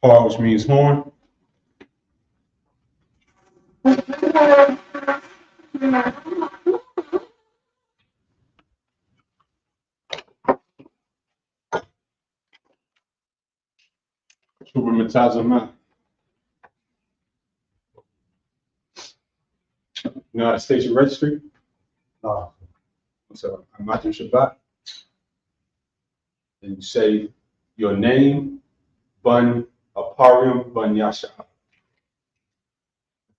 Shapar, which means horn. Shubhamatazama. United States Registry. So I'm Matthew Shabbat. And you say your name, Bun Aparium, Bun Yasha.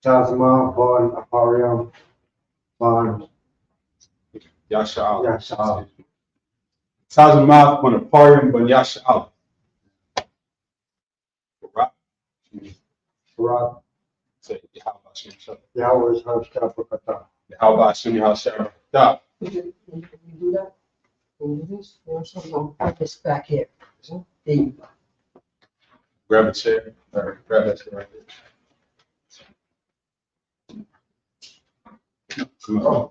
Tazma, Bun Aparium, Bun Yasha. Yasha. Tazma, Bun Aparium, Bun Yasha. Barak, Say Yahweh Shem Shabbat. Yahweh's Hashkapakata. Yahweh Shem Shabbat. When you do that, when you do this, you also gonna put this back here. There you go. Grab a chair. Or grab that chair right there. Come on.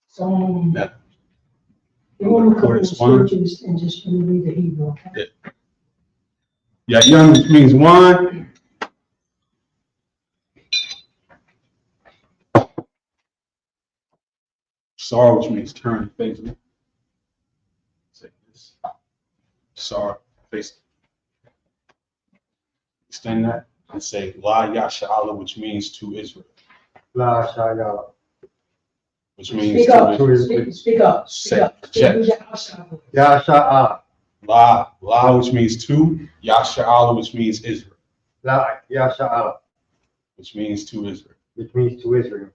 So, Yeah. you want to couple of It's one. scriptures and just read the Hebrew, okay? Yeah, young, which means wine. Sar, which means turn, face me. Say this. Sar, face. Extend that and say La Yasha Allah, which means to Israel. La Shaya. Which means Speak up, to Israel. speak up, speak Say, up. jet. Yasha. La, which means to, Yasha Allah, which means Israel. La Yasha, Which means to Israel. which means to Israel.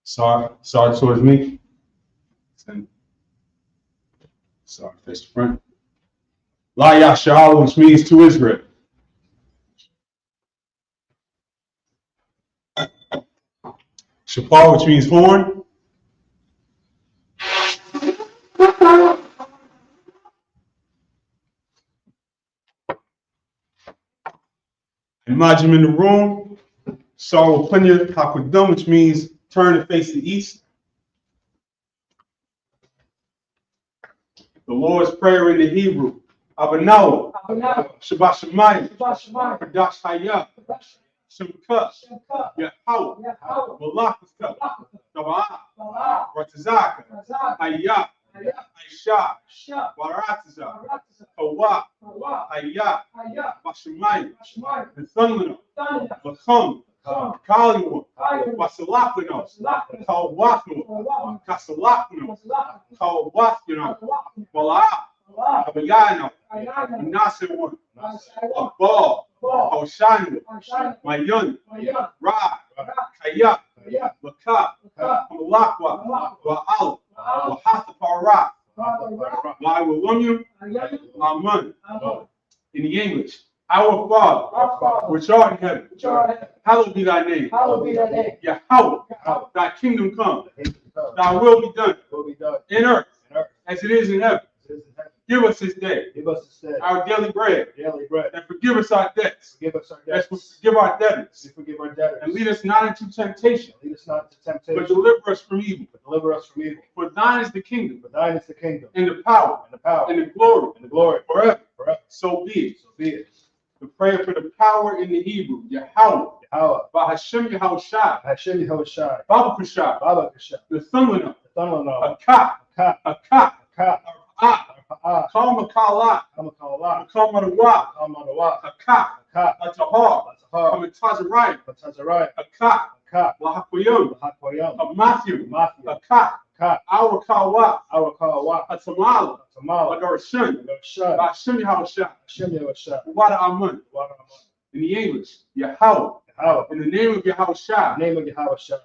Sar towards me. Sar face the front. La Yasha Allah, which means to Israel. Shapar, which means horn. Imagine in the room. Sar Punya Hakudum, which means turn and face the east. The Lord's Prayer in the Hebrew. Abanawa. Shabbat Shemayim. Kadash Hayah. Shemka. Yahweh. Malakah. Taba'ah. Ratazaka. Hayah. Aisha. Warataza. Hawa. Hayah. Bashemayim. Nethunlino. Lachum. Kaliwa. Wasalakino. Kawakno. Kasalakno. Kawakno. Wala'ah. Abayano. Nasiwan. Abal. Hoshanu. Mayun. Ra. Kaya. Laka. Malakwa. Wa'al. Wahathapara. Wa'awalumyu. Amun. In the English. Our Father, which art in heaven, hallowed be thy name. Yahweh, thy kingdom come. Thy will be done in earth as it is in heaven. Give us this day our daily bread, and forgive us our debts as we forgive our debtors. And lead us not into temptation, but deliver us from evil. For thine is the kingdom, and the power, and the glory, forever. So be it. The prayer for the power in the Hebrew, Yahweh, Bahashem Yahushai, Baba Kushai, the Thunlina, Akak, Kalmakala, Kalmadawa, Akak, Atahar, Kamatazariah, Akak, Lahakuyum, Matthew, Akak, our Kawa, Atamala, Agarashan, Bashem Yahushai, Wada Amun. In the English, Yahweh. In the name of Yahushai.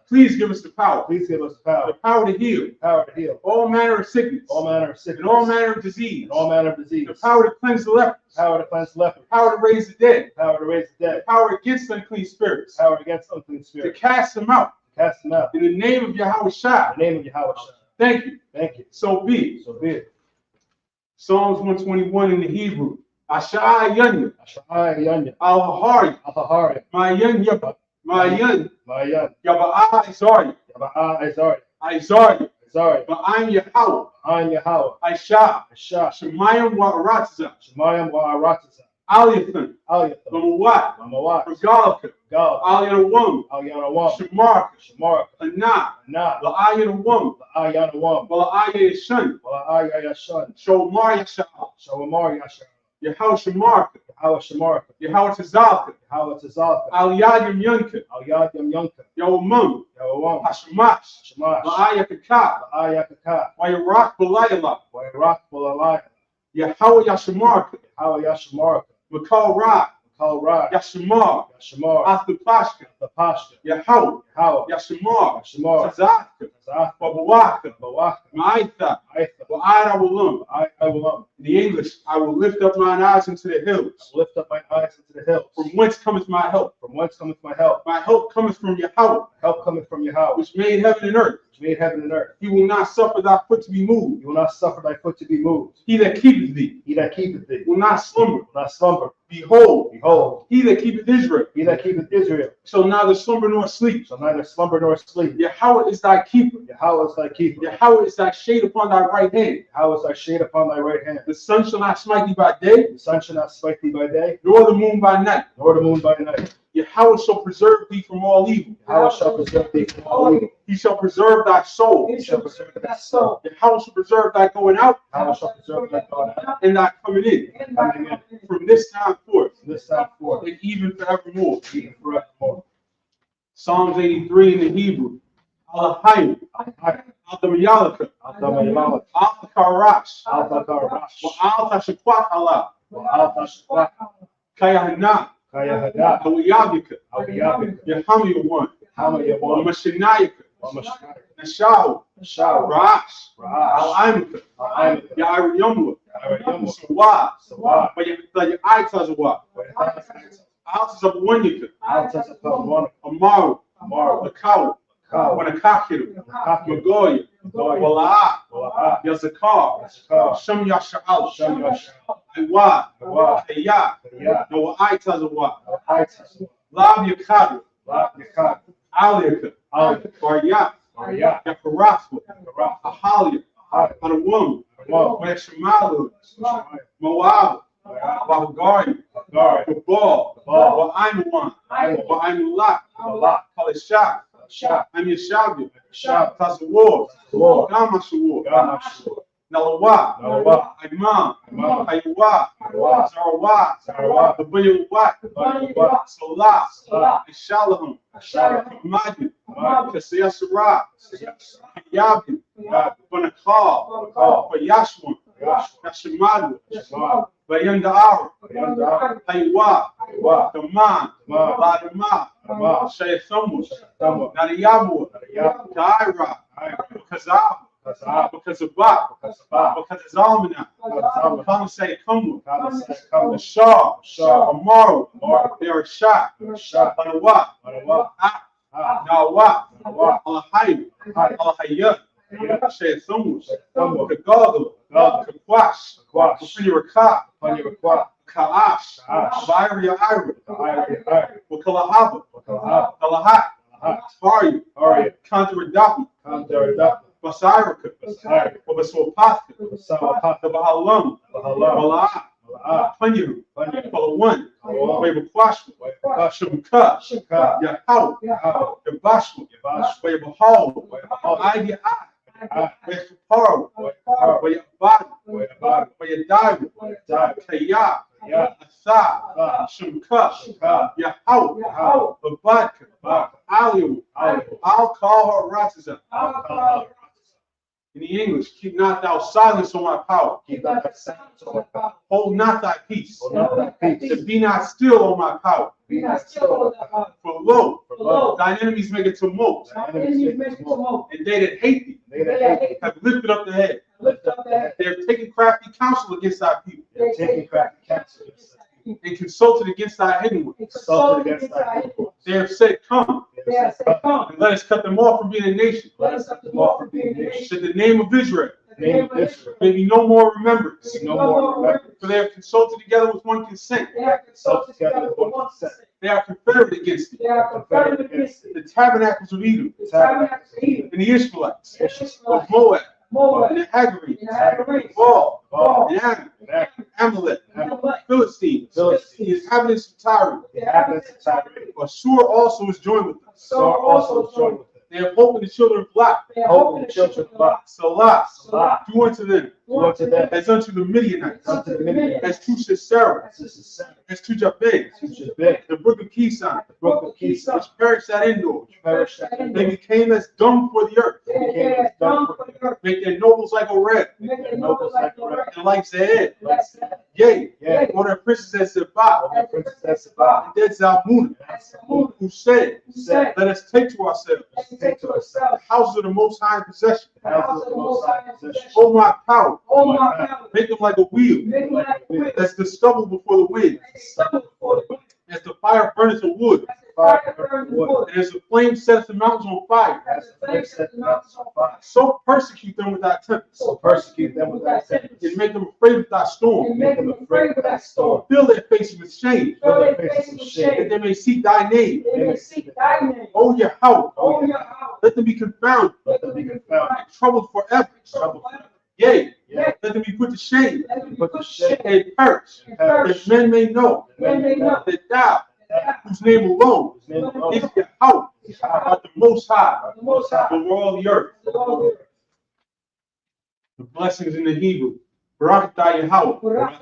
Please give us the power. The power to heal. All manner of sickness. And all manner of disease. The power to cleanse the lepers. The power to raise the dead. The power against unclean spirits. To cast them out. In the name of Yahushai. Thank you. So be it. Psalms 121 in the Hebrew. Asha'ai yanya. Asha'ai yanya. Al-Hahari. Al-Hahari. Mayan yaba. Mayan. Mayan. Yaba'a Isari. Yaba'a Isari. Isari. Isari. Ma'an Yahweh. Ma'an Yahweh. Aisha. Aisha. Shemayim Wa'aratza. Shemayim Wa'aratza. Aliyathan. Aliyathan. Lamawat. Lamawat. Regalaka. Gal. Aliyanawam. Aliyanawam. Shamarka. Shamarka. Anah. Anah. La'ayanawam. La'ayanawam. Wala'aya Yashan. Wala'aya Yashan. Shomar Yasha'al. Shomar Yasha'al. Yahweh Shamarka. Yahweh Shamarka. Yahweh Tazalka. Yahweh Tazalka. Aliyadim Yanka. Aliyadim Yanka. Yawamam. Yahweh. Hashamash. Hashamash. La'aya Kakah. La'aya Kakah. Wayarak Balayala. Wayarak Balayala. Yahweh Yashamarka. Yahweh Yashamarka. Makal Ra. Makal Ra. Yashamar. Yashamar. Athapashka. Athapashka. Yahweh. Yahweh. Yashamar. Yashamar. Tazaka. Tazaka. Wabawaka. Bawaka. Ma'aitha. Aitha. Wa'ada Walum. I will In the English, I will lift up mine eyes into the hills. lift up my eyes into the hills. From whence cometh my help? From whence cometh my help? My help cometh from Yahweh, Help cometh from Yahweh, which made heaven and earth. which made heaven and earth. He will not suffer thy foot to be moved. You will not suffer thy foot to be moved. He that keepeth thee He that keepeth thee will not slumber. will not slumber. Behold, Behold, he that keepeth Israel he that keepeth Israel shall neither slumber nor sleep. shall neither slumber nor sleep. Yahweh is thy keeper. Yahweh is thy keeper. Yahweh is thy shade upon thy right hand. Yahweh is thy shade upon thy right hand. The sun shall not smite thee by day, The sun shall not smite thee by day, nor the moon by night. nor the moon by night. Yahweh shall preserve thee from all evil. Yahweh shall preserve thee from all evil. He shall preserve thy soul. He shall preserve thy soul. Yahweh shall preserve thy going out Yahweh shall preserve thy going out and thy coming in and coming in from this time forth from this time forth, and even forevermore. even forevermore. Psalms 83 in the Hebrew. Alahayim, Al-Damayalaka, Al-Damayalaka, Al-Karash, Al-Karash, Al-Tashakwat Allah, Al-Tashquat, Kayahana, Kayahada, Hawiyabika, Al-Yabik, Yahamiyawan, Hamayawam, Mashinayaka, Wamashkai, Nashaw, Shaw, Rash, Rash, Al-Aimaka, Al-Aimaka, Yairiyamwa, Yarayamwa, Sawad, Sawad, Bayatazawa, Al-Tazabwanyaka, Al-Tashquat, Amaru, Amaru, Akawa, Kaw, Wanakakiru, Kakiru, Magoya, Magoya, Walaa, Walaa, Yazakar, Yazakar, Shem Yasha'al, Shem Yasha'al, Iwa, Iwa, Kaya, Kaya, Noa'itazawa, Al-Aitas, Lab Yakadu, Lab Yakad, Aliyaka, Aliyah, Baryak, Arya, Yakaraswa, Karaf, Ahalia, Ahad, Anawum, Awam, Weshamalu, Shemaiah, Moab, Moab, Bahagari, Gari, Gabal, Gabal, Wa'aimuwan, Aimuwan, Wa'aimulat, Malak, Kalishah, Shah, Amyashabi, Shah, Tazawar, War, Gamashawar, Gamash, Nalawa, Nalawa, Imam, Imam, Haywa, Haywa, Zarawat, Zarawat, Abayawat, Abayawat, Salah, Salah, Shalahum, Shalom, Majid, Majid, Kasiyasara, Siyas, Yabi, Yab, Banakal, Bakal, Bayashwan, Yashua, Yashimadu, Shema, Bayanda'ar, Yanda, Haywa, Haywa, Daman, Daman, Ladama, Dama, Shayathamu, Shayathamu, Nadiyabu, Nadiyabu, Kaira, Kaira, Kazab, Kazab, Kazabak, Kazabah, Kazalmana, Kazalmana, Kamasay Kamu, Kamasai, the Shah, Shah, Amaru, Amaru, they are shot, Shah, Banawat, Manawa, Nawat, Nawa, Alahayim, Hai, Alahayat, Hayat, Shayathamu, Shayathamu, Kagadu, Gadu, Kakwash, Kakwash, Kafinirakah, Panyarakwa, Kaash, Kaash, Vairi Ira, Ayri, Ayri, Wakalahaba, Wakalahab, Kalahat, Lahat, Fari, Arya, Kantaradapi, Kandaradap, Basiraka, Basari, Wabasopatka, Basawapat, the Bahalam, Bahalam, Malaa, Malaa, Panyahu, Panyahu, Palawan, Palawan, Wabakwashma, Waibakash, Shumka, Shaka, Yahau, Yahau, Yabashma, Yabash, Wabahal, Waibahal, Idea, Ah, Wabahar, Waibahar, Wabad, Waibahar, Wabadai, Waibahar, Kaya, Kaya, Asa, Asa, Shumka, Shaka, Yahau, Yahau, Babaka, Bak, Aliu, Ali, I'll call her Ratiza. Al-Kahal, In the English, keep not thou silence on my power. keep not thy silence, O my God, Hold not thy peace. hold not thy peace, And be not still on my power. be not still, O my God, For lo, for lo, thine enemies make a tumult, thine enemies make tumult, and they that hate thee they that hate thee, have lifted up their head. lift up their head, They have taken crafty counsel against thy people, they are taking crafty counsel against thy people, and consulted against thy hidden ones. consulted against thy people, They have said, come, They have said, come. and let us cut them off from being a nation. Let us up the law from being a nation. That the name of Israel The name of Israel. may be no more remembrance. No more remembrance. For they have consulted together with one consent. They have consulted together with one consent. They are confederate against They it. are confederate against it. The tabernacles of Edom, The tabernacles of Edom. and the Ishmaelites, The Ishmaelites. of Moab, Moab. and the Hagarenes, And the Hagarenes. Baal, Baal. and Ammon, Amalek, Amalek. Philistines, the inhabitants of Tyre. The inhabitants of Tyre. Assur also is joined with us. So also joined with them. They have hope in the children of Lot. They have hope in the children of Lot. Salah, Salah. do unto them Do unto them as unto the Midianites, unto the Midianites. as to Sisera, As is the as to Jabez, the brook of Kison, brook of Kison. which perished at Endor. Perished at Endor. They became as dung for the earth. They became as dung for the earth. Make their nobles like Oreb, Make their nobles like the earth. and like Zeed. Like that. Yea, Yea. or their princes as Sabbath, As the princess of God. and dead Zalmunna, As the moon. who said, Who said, let us take to ourselves let us take to the ourselves houses of the Most High in possession. the house of the Most High in possession. O my power, Oh my power. make them like a wheel, Make them like a wheel. as the stubble before the wind, As they stumble before the wind. as the fire furnace of wood, As the fire burns the wood. and as the flame sets the mountains on fire. As the flame sets the mountains on fire. So persecute them with thy tempest, So persecute them with thy tempest. and make them afraid with thy storm. And make them afraid with thy storm. Fill their faces with shame, Fill their faces with that shame. they may seek thy name. They may seek thy name. O Yahweh, O your house. let them be confounded, Let them be confounded. and troubled forever. Troubled forever. Yea, Yea. let them be put to shame, Let them be put to shame. and perish, And that perish. men may know Men may know that thou, that whose name alone is Yahweh, art the Most High, the Most High over all the earth. of all the earth. The blessings in the Hebrew. Barak atah Yahweh.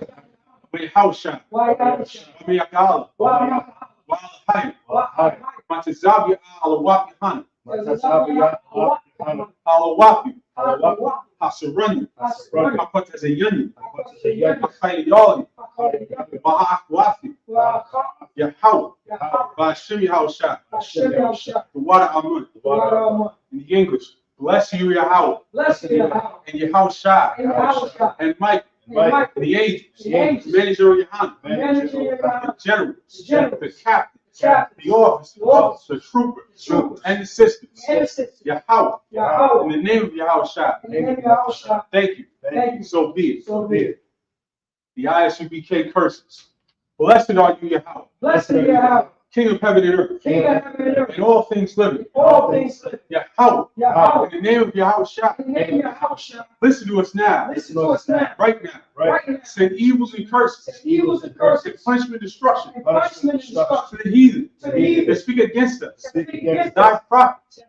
Wehawsha. Why not? Wamiyakala. Why not? Wa'alahayim. Why Matazavya alawapi han. not? Alawapi. Hasarani. Hapatazayani. Hakayali. Ma'akwafi. Yahweh. Ba'ashim Yahusha. The water Amun. In the English. Bless you, Yahweh. Bless you, Yahweh. And Yahusha. And Yahusha. And Mike. Mike. The angels. The angels. Manager of Yohanan. Manager of Yohanan. The generals. The generals. The captains. Captains. The officers. The officers. The troopers. The troopers. And the sisters. And the sisters. Yahweh. Yahweh. In the name of Yahushua. In the name of Yahusha. Thank you. Thank you. So be it. So be it. The Isupk curses. Blessed are you, Yahweh, Blessed are Yahweh. King of heaven and earth, King of heaven and earth. and all things living. All things live. Yahweh. Yahweh. In the name of Yahushua. In the name of Yahusha. Listen to us now. Listen to us now. Right now. Right now. Send evils and curses. Evils and Send curses. punishment and destruction And punishment and destruction. to the heathen To the heathen. that speak against us. Speak against Thy us. prophets,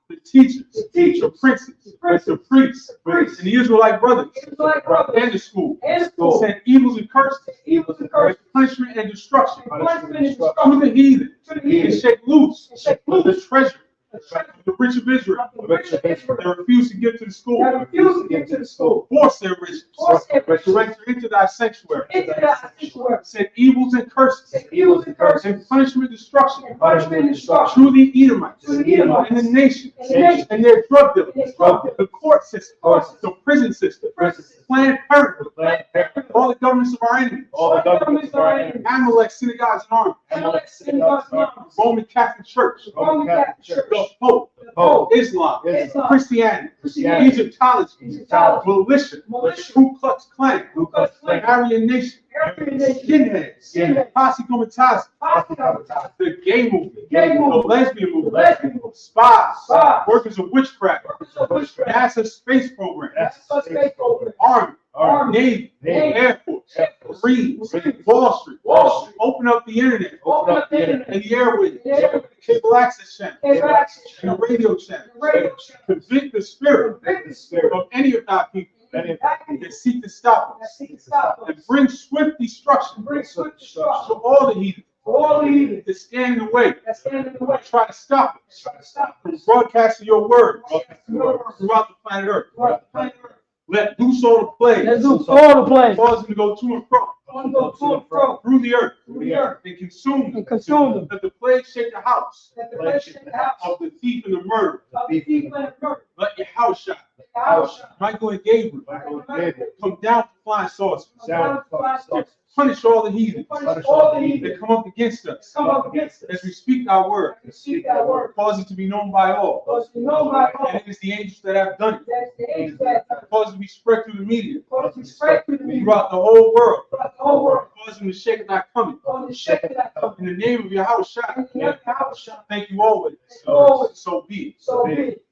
the teachers, The teachers, the princes, the princes, the priests, the priests, and the Israelite brothers, Israelite brothers, and the school. and the school. Send evils and curses, Evils and curses. punishment and destruction And punishment and to destruction. the heathen, To the and heathen. shake loose And shake the loose treasure the treasure of the rich of Israel of the rich of Israel. that refuse to give to the school. That refuse to give to the school. Force their riches Force their riches. to enter into thy sanctuary. Into thy sanctuary. Send evils and curses And evils and curses. and punishment and destruction And punishment and destruction. to the Edomites To the Edomites. and the nation And the nation. and their drug And their dealers, drug dealers. the court system, the prison system, Planned Parenthood, all the governments of our enemies, All the governments of our enemies. Amalek synagogues and armies, Amalek synagogues and armies. Roman Catholic Church, Roman Catholic Church. the Pope, Pope. Islam, Islam. Christianity, Christianity. Egyptology, Egyptology. militia, Militia. Ku Klux Klan, Ku Klux Klan. Aryan Nation, Aryan Nation. skinheads, Skinheads. posse comitatus, Hospital. the gay movement, Gay movement. the lesbian movement, Lesbian movement. spies, Spies. workers of witchcraft, Witchcraft. NASA space program, NASA space program. Army, Army. Navy, Navy. Air Force, Air Force. Marines, Marines. Wall Street, Wall Street. open up the internet, Open up the internet. and the airwaves, The airwaves. cable access channel, Cable access and channel. the radio channel. Radio channel. Convict the spirit Convict the spirit of any of thy people that seek to stop that us, seek to stop us. and bring swift destruction Bring swift to destruction. all the heathen For all the heathen that stand in the way, that stand in the way. try to stop us Try to stop from us. broadcasting your word Throughout throughout the planet Earth. the planet Earth. Let loose all the plagues, Let's do all the plays. cause them to go to and fro One go to and fro. through the earth, the earth, and consume and consume them. Let the plague shake the house Let the flesh shake the house of the thief and the murderer. of the thief and the murderer. Let your house shine. Let the house shine. Michael and Gabriel, come down to flying saucers. Down to our sources. Punish all the heathens Punish all the that heathen. come up against us Come up against as us. we speak our word. And speak that word. Cause it to be known by all. Because we know by all And it is the angels that have done it. that the angels that have Cause it to be spread through the media caused to spread through the media throughout the whole world. throughout the whole world. Cause them to shake and not coming. On the shepherd that comes. In the name of your house, And shine. the other house shine. Thank you always. Thank you always. So be it. So be it.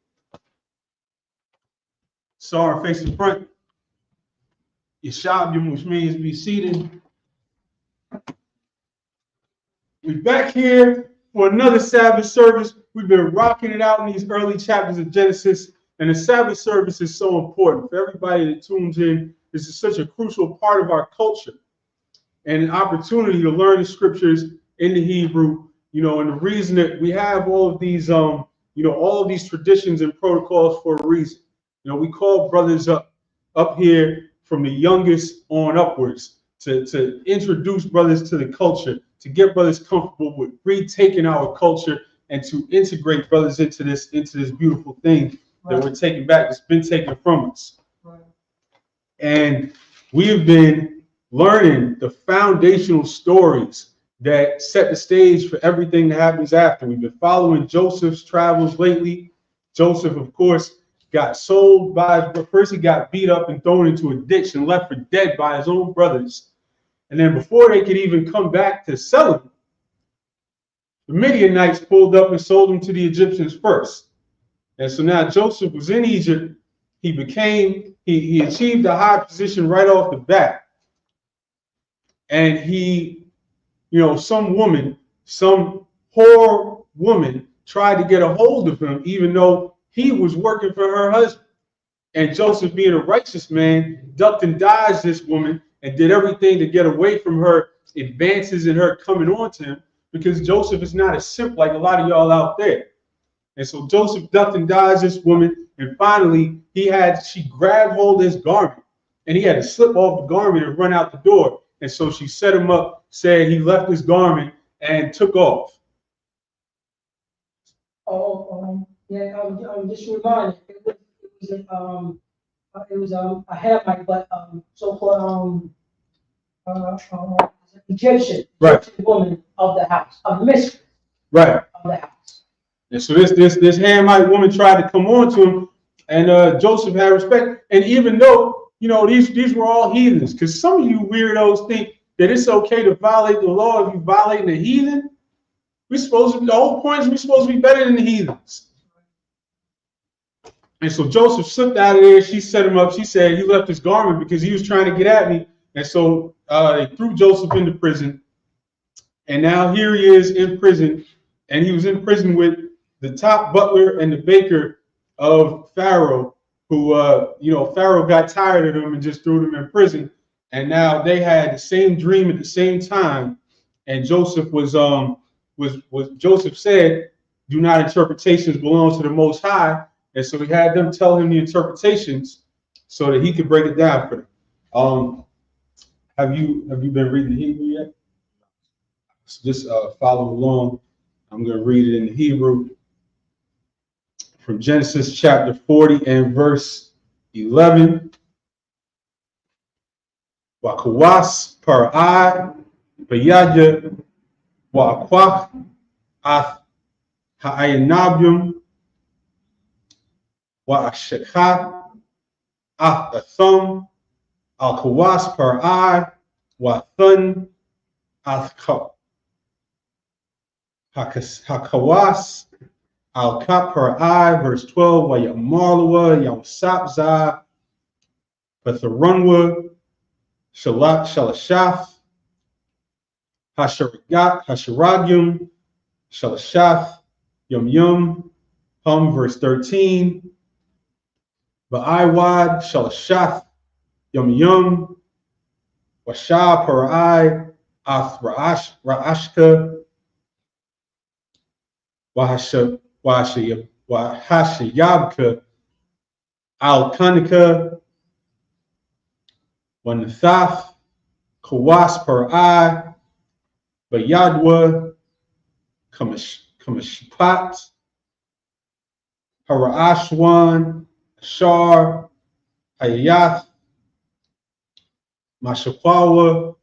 Sorry, face in front. Yeshabim, which means be seated. We're back here for another Sabbath service. We've been rocking it out in these early chapters of Genesis, and the Sabbath service is so important for everybody that tunes in. This is such a crucial part of our culture and an opportunity to learn the scriptures in the Hebrew, and the reason that we have all of these, all of these traditions and protocols for a reason. We call brothers up here from the youngest on upwards to introduce brothers to the culture, to get brothers comfortable with retaking our culture and to integrate brothers into this beautiful thing that we're taking back, that's been taken from us. Right. And we have been learning the foundational stories that set the stage for everything that happens after. We've been following Joseph's travels lately. Joseph, of course, got sold first he got beat up and thrown into a ditch and left for dead by his own brothers. And then before they could even come back to sell him, the Midianites pulled up and sold him to the Egyptians first. And so now Joseph was in Egypt. He achieved a high position right off the bat. And some poor woman tried to get a hold of him, even though he was working for her husband. And Joseph, being a righteous man, ducked and dodged this woman and did everything to get away from her advances in her coming on to him, because Joseph is not a simp like a lot of y'all out there. And so Joseph ducked and dodged this woman, and finally she grabbed hold of his garment, and he had to slip off the garment and run out the door. And so she set him up, said he left his garment and took off. Just reminded, it was a Hamite, but so-called Egyptian woman of the house, a mistress of the house. And so this Hamite woman tried to come on to him, and Joseph had respect. And even though these were all heathens, because some of you weirdos think that it's okay to violate the law if you violate the heathen. The whole point is we're supposed to be better than the heathens. And so Joseph slipped out of there. She set him up. She said he left his garment because he was trying to get at me. And so they threw Joseph into prison. And now here he is in prison. And he was in prison with the top butler and the baker of Pharaoh, who, Pharaoh got tired of them and just threw them in prison. And now they had the same dream at the same time. And Joseph Joseph said, do not interpretations belong to the Most High. And so he had them tell him the interpretations so that he could break it down for them. Have you been reading the Hebrew yet? So just follow along. I'm going to read it in the Hebrew from Genesis chapter 40 and verse 11. Wakawas parai bayadya wakwak ath ha'ayanabium wa'ashekha ath athum al-kawas parai wa'thun athka hakawas al-kap parai, verse 12, wayamarlua yawsapza patharunwa Shalashaf, Hasharagyum, Shalashaf, Yum, verse 13. Ba'aiwad, Shalashaf, Yum, Washa Parai, Ath Ra'ashka, Wahashayabka, Al Kanika, Wanathaf, Kawas Parai, Bayadwa, Kamashpat, Harashwan, Ashar, Hayath, Mashakwawa,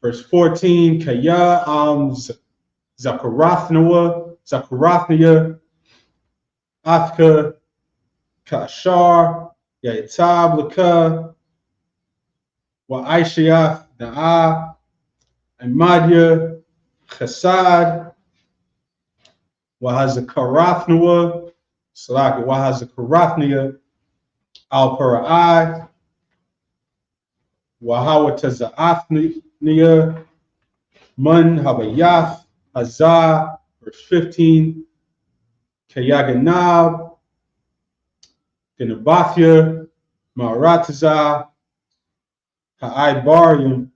verse 14, Kaya, Zakarathnia, Athka, Kashar, Yatab, Laka, Wa Aishayath, Da'a, Amadya, Chasad, Wahazakarathnia, Salaka, Wahazakarathnia, Al Para'ai, Wahawataza'athnia, Mun Habayath, Hazah, verse 15, Kayaganab, Ganabathia, Maratazah, Ha'ai Baryam,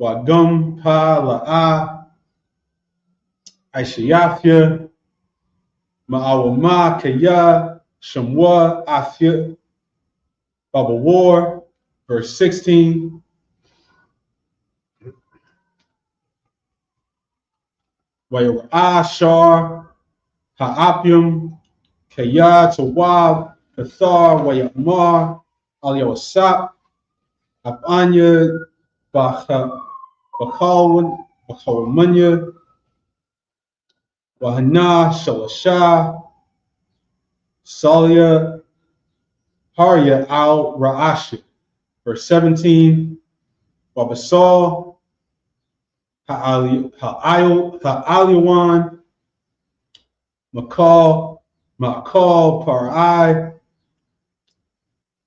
Wagum Pa La'a, Aishayafia, Ma'awama Kaya, Shamwa Afia, Baba War, verse 16, Wayara Shar, Ha'apium, Kaya Tawab, Kathar, Wayamar, Al Yawasap, Apanya, Bakhalmanya, Wahana, Shalasha, Salia, Harya al Ra'ashi, verse 17, Wabasal, Ha'aliwan, Ma'akal, Par'ai,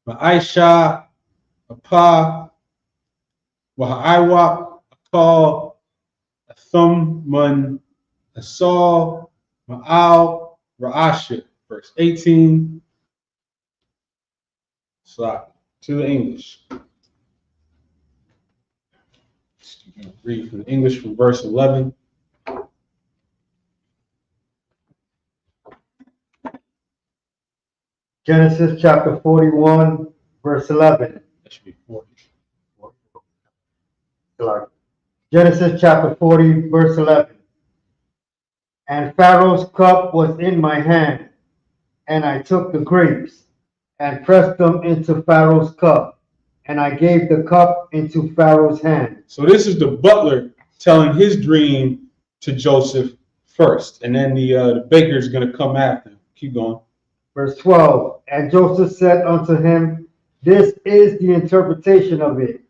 Ma'aisha, Apa, Wahaiwa, Akal, Athumman, Asal, Ma'al, Ra'ashi, verse 18. So, to the English. Read from the English from verse 11. Genesis chapter 41, verse 11. That should be 40. Genesis chapter 40, verse 11. And Pharaoh's cup was in my hand, and I took the grapes and pressed them into Pharaoh's cup, and I gave the cup into Pharaoh's hand. So this is the butler telling his dream to Joseph first, and then the baker is going to come after him. Keep going. Verse 12. And Joseph said unto him, this is the interpretation of it.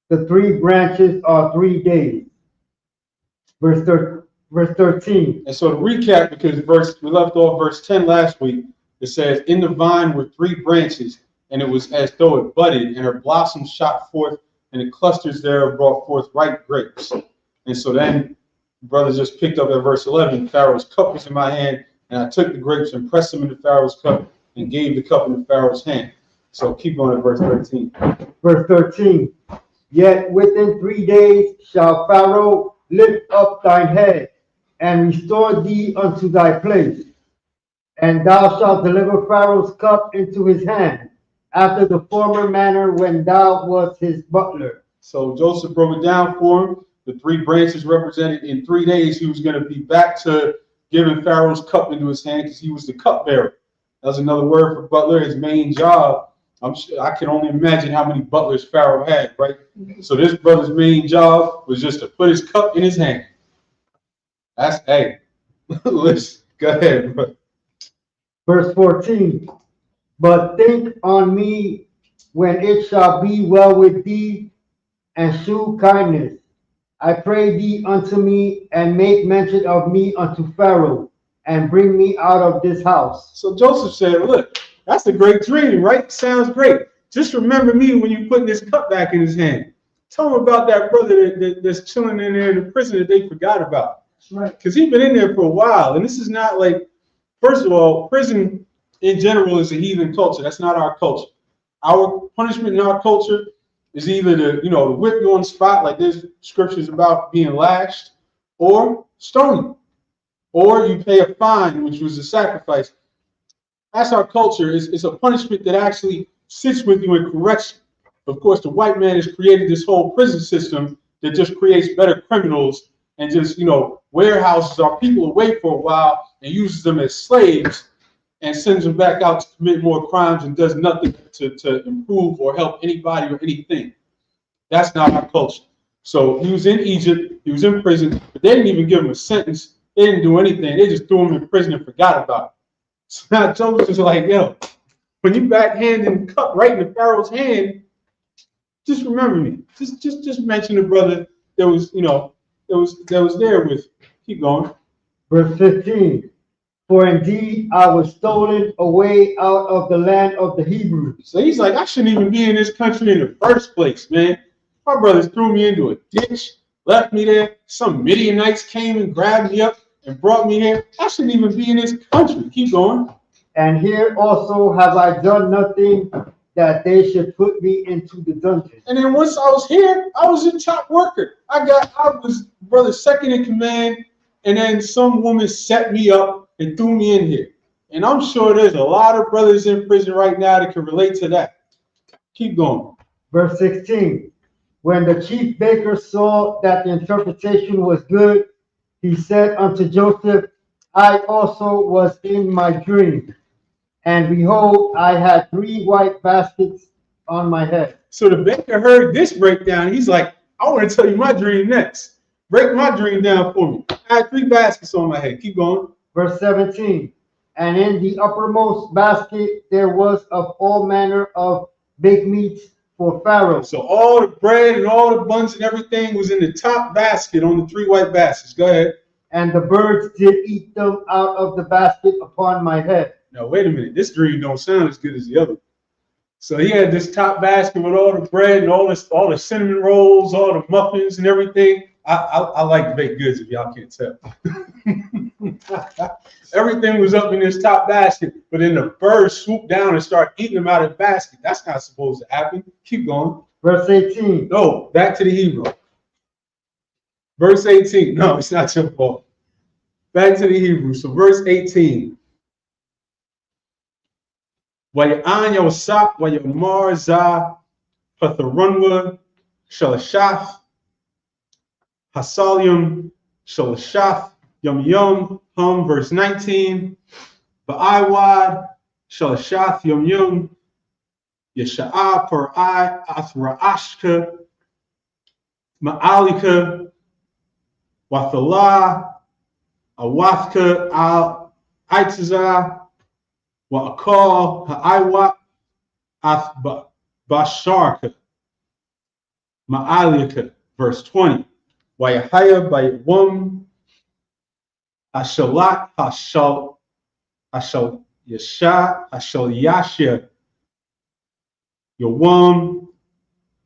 The 3 branches are 3 days. Verse 13. And so to recap, because we left off verse 10 last week, it says, in the vine were 3 branches, and it was as though it budded, and her blossoms shot forth, and the clusters there brought forth ripe grapes. And so then brothers just picked up at verse 11, Pharaoh's cup was in my hand, and I took the grapes and pressed them into Pharaoh's cup and gave the cup into Pharaoh's hand. So keep going at verse 13. Verse 13. Yet within 3 days shall Pharaoh lift up thine head and restore thee unto thy place. And thou shalt deliver Pharaoh's cup into his hand, after the former manner when thou wast his butler. So Joseph broke it down for him. The 3 branches represented in 3 days he was going to be back to giving Pharaoh's cup into his hand because he was the cupbearer. That's another word for butler. His main job, I can only imagine how many butlers Pharaoh had, right? So this brother's main job was just to put his cup in his hand. That's, hey, listen, go ahead, bro. Verse 14. But think on me when it shall be well with thee, and shew kindness. I pray thee unto me, and make mention of me unto Pharaoh, and bring me out of this house. So Joseph said, look, that's a great dream, right? Sounds great. Just remember me when you put this cup back in his hand. Tell him about that brother that's chilling in there in the prison that they forgot about. Right. Because he's been in there for a while. And this is not like, first of all, prison in general is a heathen culture. That's not our culture. Our punishment in our culture is either to whip you on the spot, like there's scriptures about being lashed, or stoning, or you pay a fine, which was a sacrifice. That's our culture. It's a punishment that actually sits with you in correction. Of course, the white man has created this whole prison system that just creates better criminals and just, warehouses our people away for a while and uses them as slaves and sends them back out to commit more crimes and does nothing to improve or help anybody or anything. That's not our culture. So he was in Egypt, he was in prison, but they didn't even give him a sentence. They didn't do anything. They just threw him in prison and forgot about it. So now Joseph is like, yo, when you backhand and cup right in the Pharaoh's hand, just remember me. Just mention the brother that was, that was there with you. Keep going. Verse 15. For indeed I was stolen away out of the land of the Hebrews. So he's like, I shouldn't even be in this country in the first place, man. My brothers threw me into a ditch, left me there. Some Midianites came and grabbed me up and brought me here. I shouldn't even be in this country. Keep going. And here also have I done nothing that they should put me into the dungeon. And then once I was here, I was a top worker. I was brother second in command, and then some woman set me up and threw me in here. And I'm sure there's a lot of brothers in prison right now that can relate to that. Keep going. Verse 16. When the chief baker saw that the interpretation was good, he said unto Joseph, I also was in my dream, and behold, I had 3 white baskets on my head. So the baker heard this breakdown. He's like, I want to tell you my dream next. Break my dream down for me. I had 3 baskets on my head. Keep going. Verse 17. And in the uppermost basket there was of all manner of baked meats for Pharaoh. So all the bread and all the buns and everything was in the top basket on the 3 white baskets. Go ahead. And the birds did eat them out of the basket upon my head. Now, wait a minute. This dream don't sound as good as the other one. So he had this top basket with all the bread and all the cinnamon rolls, all the muffins and everything. I like baked goods, if y'all can't tell. Everything was up in this top basket, but then the birds swooped down and started eating them out of the basket. That's not supposed to happen. Keep going. Verse 18. No, back to the Hebrew. Verse 18. No, it's not your fault. Back to the Hebrew. So verse 18. Waya'an Yosap, Wayamar Za, Patharunwa, Shalashaf, Hasalium, Shalashaf, Yum, verse 19. Ba'aiwad, Shalashaf, Yum, Yesha'a, Par'ai, Athra'ashka, Ma'alika, Wathalah, Awathka, Al-Aitazah, Wa'akal, Ha'aiwa, Basharka, Ma'alika, verse 20. Wayahaya by Wum, Ashalat, Ashal Yasha, Ashal Yashia, Yawum,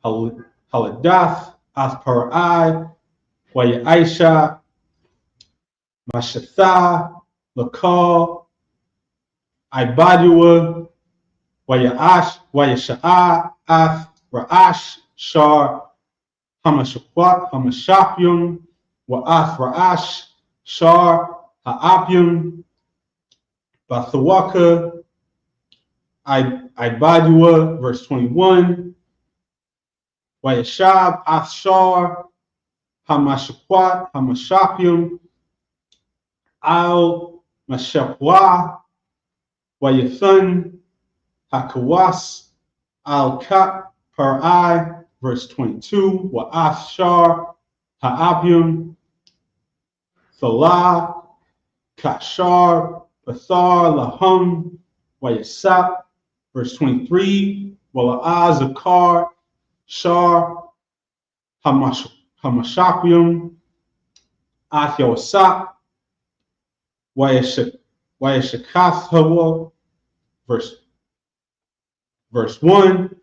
Haladath, Athparai, Wayaisha, Mashatha, Lakal, Ibadua, Wayasha'a, Ath, Ra'ash, Shar, Hamashakwat, Hamashapyum, Wa'ath Ra'ash, Shar, Ha'apyum, Bathawaka, Ibadua, verse 21, Wayashab, Athshar, Hamashakwat, Hamashapyum, Al Mashapwa, Wayathan, Hakawas, Al Kap, Parai, verse 22, Wa'ath Shar, Ha'abium, Thalah, Kashar, Bathar, Lahum, Wayasap, verse 23, Wala'az, Zakar, Shar, Hamashapium, Athyoasap, Wayashakath Hawa, verse 1,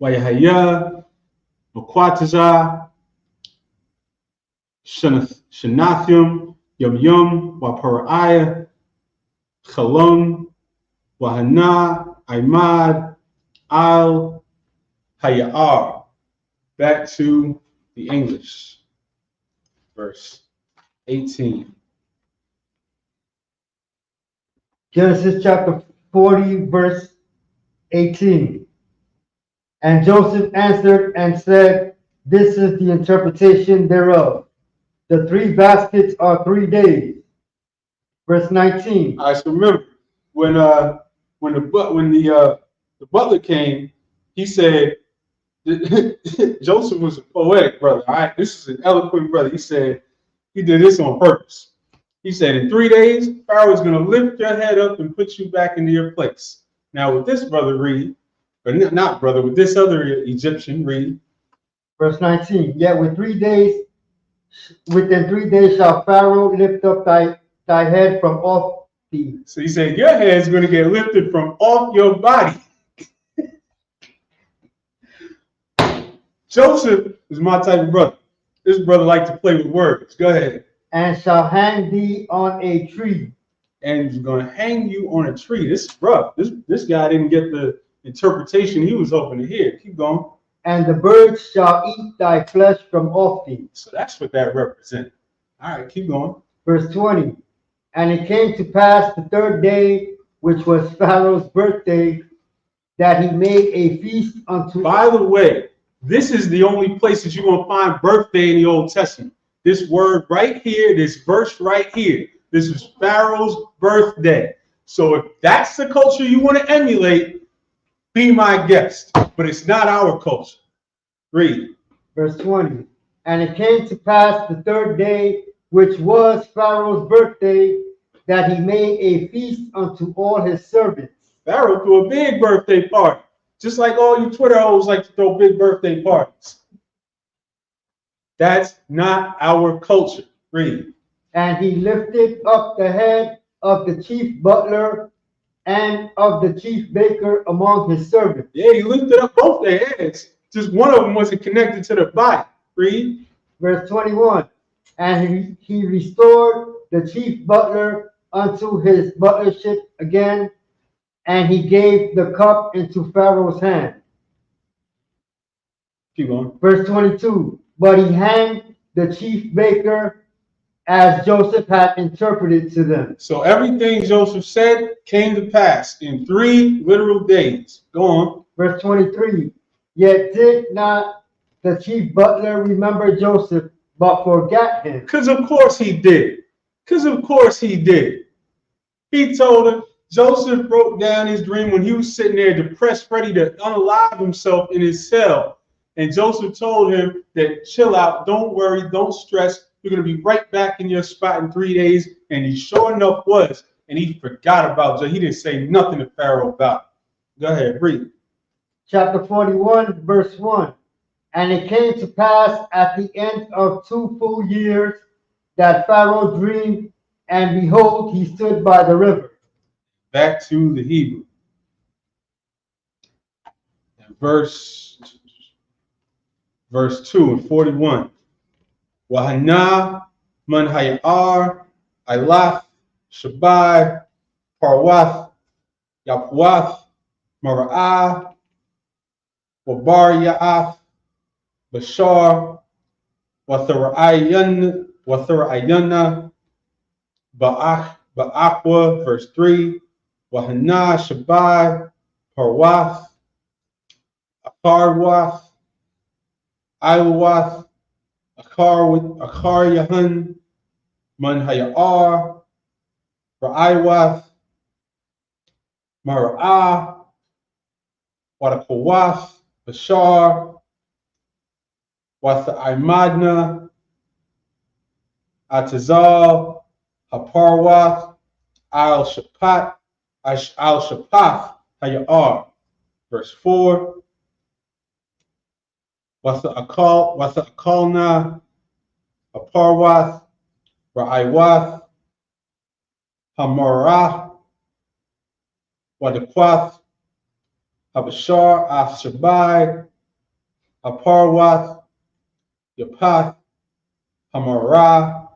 Wayahaya, Makwataza, Shanathium, Yum, Waparaya, Chalum, Wahana, Imad, Al, Hayar. Back to the English. Verse 18. Genesis chapter 40, verse 18. And Joseph answered and said, This is the interpretation thereof. The 3 baskets are 3 days. Verse 19. I just remember when the butler came, he said Joseph was a poetic brother. All right, this is an eloquent brother. He said he did this on purpose. He said in 3 days, Pharaoh is going to lift your head up and put you back into your place. Now, with this brother read, or not brother, with this other Egyptian read. Verse 19. Yet within 3 days shall Pharaoh lift up thy head from off thee. So he said, your head's going to get lifted from off your body. Joseph is my type of brother. This brother likes to play with words. Go ahead. And shall hang thee on a tree. And he's going to hang you on a tree. This is rough. This guy didn't get the interpretation he was hoping to hear. Keep going. And the birds shall eat thy flesh from off thee. So that's what that represents. All right, keep going. Verse 20. And it came to pass the 3rd day, which was Pharaoh's birthday, that he made a feast unto. By the way, this is the only place that you're going to find birthday in the Old Testament. This word right here, this verse right here, this is Pharaoh's birthday. So if that's the culture you want to emulate, be my guest. But it's not our culture. Read. Verse 20. And it came to pass the 3rd day, which was Pharaoh's birthday, that he made a feast unto all his servants. Pharaoh threw a big birthday party. Just like all you Twitter hoes like to throw big birthday parties. That's not our culture. Read. And he lifted up the head of the chief butler and of the chief baker among his servants. Yeah, he lifted up both their heads. Just one of them wasn't connected to the body. Read. Verse 21. And he restored the chief butler unto his butlership again, and he gave the cup into Pharaoh's hand. Keep going. Verse 22. But he hanged the chief baker as Joseph had interpreted to them. So everything Joseph said came to pass in 3 literal days. Go on. Verse 23. Yet did not the chief butler remember Joseph, but forgot him. Because of course he did. He told him, Joseph wrote down his dream when he was sitting there depressed, ready to unalive himself in his cell. And Joseph told him that chill out, don't worry, don't stress. You're going to be right back in your spot in 3 days. And he sure enough was. And he forgot about Joseph. He didn't say nothing to Pharaoh about it. Go ahead, read. Chapter 41, verse 1. And it came to pass at the end of 2 full years that Pharaoh dreamed, and behold, he stood by the river. Back to the Hebrew. And verse 2 and 41. Wahana man hayar ilaf shabai parwath yapwath mara'ah wabar ya'af bashar watharayan ba'akwa. Verse 3. Wahana shabai parwath akarwath ilwath akar yahan man hayar ra'aywath mara'ah wadapawath bashar wathaimadna atazal haparwath al shapath hayar. Verse 4. Akalna aparwath ra'aywath hamarah wadakwath habashar afshabai aparwath yapath hamarah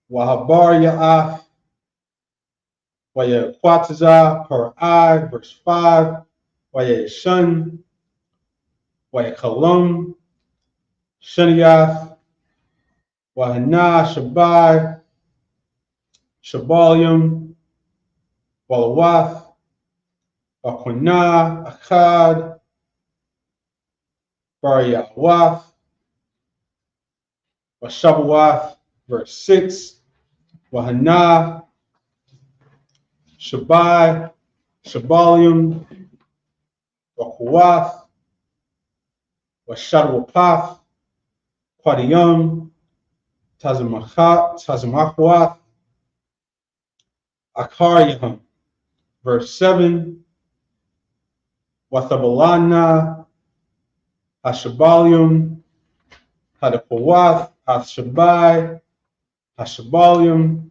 wahabar ya'af wayakwataza par'ai. Verse 5. Wayashan Wayakalum Shaniath Wahana Shabai Shabalium Walawath Wakwana Akkad Bariyawath, Washabawath, verse 6, Wahana, Shabai, Shabalium, Wakuwath, Washadawapath, Quadiyum, Tazimachwath, Akaryahum, verse 7, Wathabalana, Hashabalium, Hadapawath, Hashabai, Hashabalium,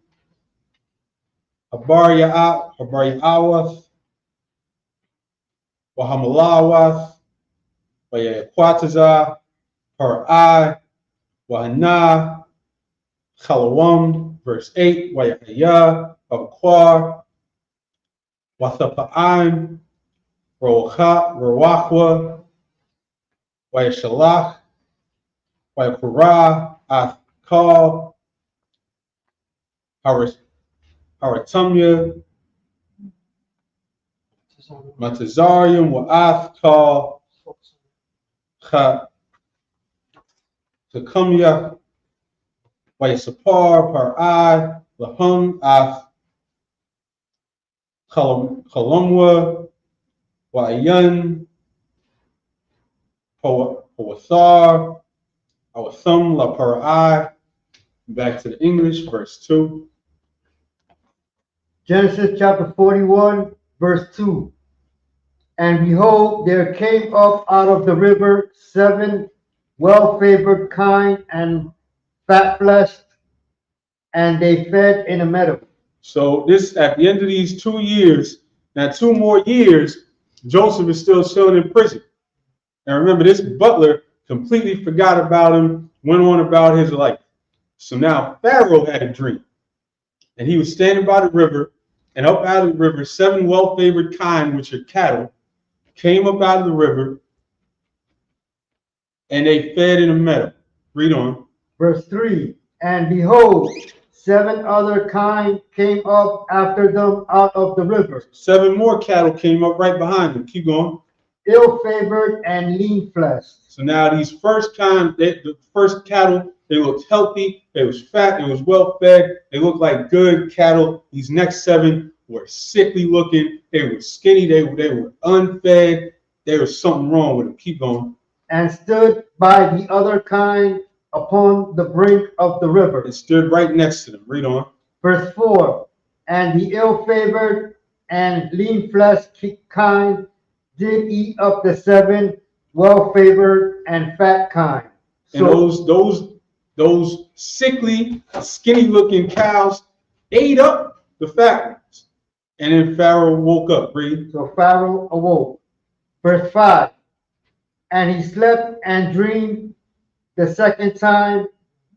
Habaryawath, Wahamalawath, Wayaquataza, Parai, Wahana, Chalawam, verse 8, Wayahaya, Abaquar, Wathapa'im, Rawakwa, Wayashalach, Wayakura, Athkal, Haratumya, Matazarium, Wa'athkal, Takumya, Wayasapar, Parai, Lahum, Ath, Kalumwa, Wa'ayan, Hawathar, Awathum, La Parai. Back to the English, verse 2. Genesis chapter 41, verse 2. And behold, there came up out of the river 7 well-favored kine and fat-fleshed, and they fed in a meadow. So this, at the end of these 2 years, now 2 more years, Joseph is still chilling in prison. And remember, this butler completely forgot about him, went on about his life. So now Pharaoh had a dream, and he was standing by the river, and up out of the river, 7 well-favored kine, which are cattle, came up out of the river, and they fed in a meadow. Read on. Verse 3. And behold, 7 other kine came up after them out of the river. 7 more cattle came up right behind them. Keep going. Ill-favored and lean-fleshed. So now these first kind, the first cattle, they looked healthy, they was fat, they was well fed, they looked like good cattle. These next 7 were sickly looking, they were skinny, they were unfed, there was something wrong with them. Keep going. And stood by the other kine upon the brink of the river. It stood right next to them. Read on. Verse 4. And the ill-favored and lean-fleshed kine did eat up the 7 well-favored and fat kine. And those sickly, skinny-looking cows ate up the fat ones. And then Pharaoh woke up. Read. So Pharaoh awoke. Verse 5. And he slept and dreamed the second time,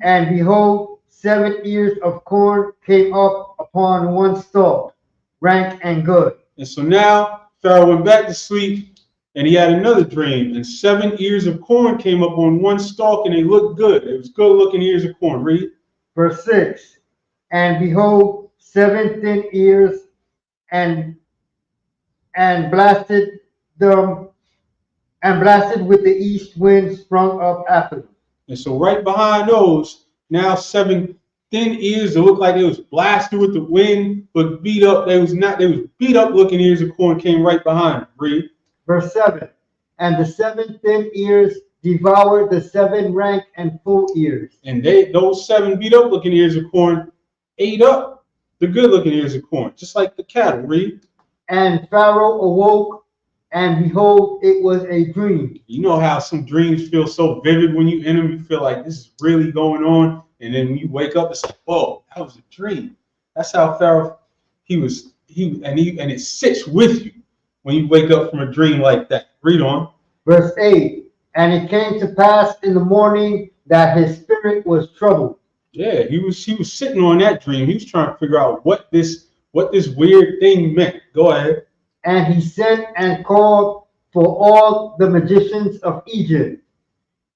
and behold, 7 ears of corn came up upon one stalk, rank and good. And so now Pharaoh went back to sleep, and he had another dream, and 7 ears of corn came up on one stalk, and they looked good. It was good-looking ears of corn. Read. Verse 6. And behold, 7 thin ears, and blasted with the east wind sprung up after them. And so right behind those, now 7 thin ears that looked like it was blasted with the wind, but beat up. They was beat up looking ears of corn came right behind them. Read. Verse 7. And the 7 thin ears devoured the 7 rank and full ears. And those 7 beat up looking ears of corn ate up the good looking ears of corn, just like the cattle. Read. And Pharaoh awoke, and behold, it was a dream. You know how some dreams feel so vivid when you in them, you feel like this is really going on, and then when you wake up, it's like, whoa, that was a dream. That's how Pharaoh and it sits with you when you wake up from a dream like that. Read on. Verse 8. And it came to pass in the morning that his spirit was troubled. Yeah, he was sitting on that dream. He was trying to figure out what this weird thing meant. Go ahead. And he sent and called for all the magicians of Egypt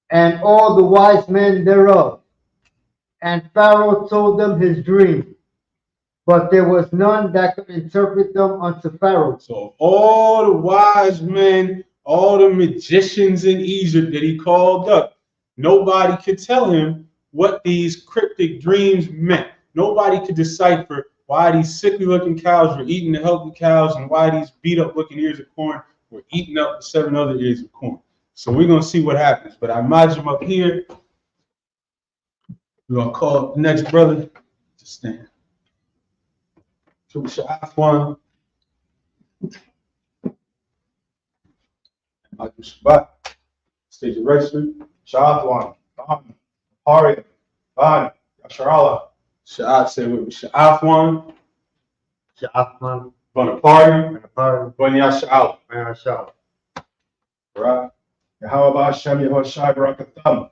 and all the wise men thereof. And Pharaoh told them his dream, but there was none that could interpret them unto Pharaoh. So all the wise men all the magicians in Egypt that he called up, nobody could tell him what these cryptic dreams meant. Nobody could decipher why these sickly looking cows were eating the healthy cows and why these beat up looking ears of corn were eating up the 7 other ears of corn. So we're going to see what happens. But I imagine up here, we're going to call up the next brother to stand. So Sha'afwan, Michael Shabbat, stage of registry. Sha'afwan, Harlem, Yasharala, Sha'af, say with me. Sha'afwan, Sha'afman, Bonaparte, Bonaparte, Bonyasha'al. Mayashal. right? Yahweh Hashem Yehoshai Barakatham.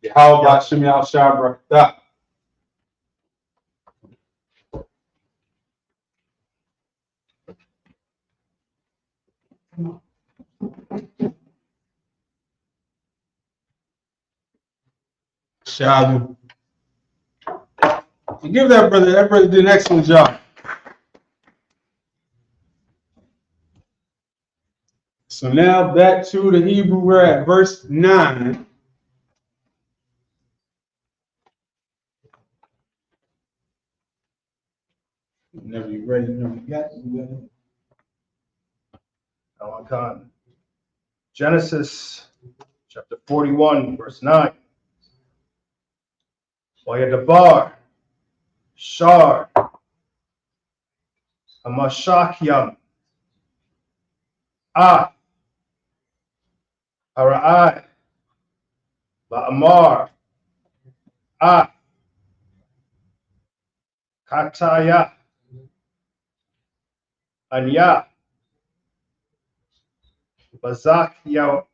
Yahweh Hashem Yahshua Barakatah. Shalom. Give that brother did an excellent job. So now back to the Hebrew, we're at verse 9. Whenever you're ready, whenever you got it. Alakan. Genesis chapter 41, verse 9. Wayadabar, Shar, Hamashakyam, Hara'ai, Ba'amar, Kataya, Anya, Bazak Yar,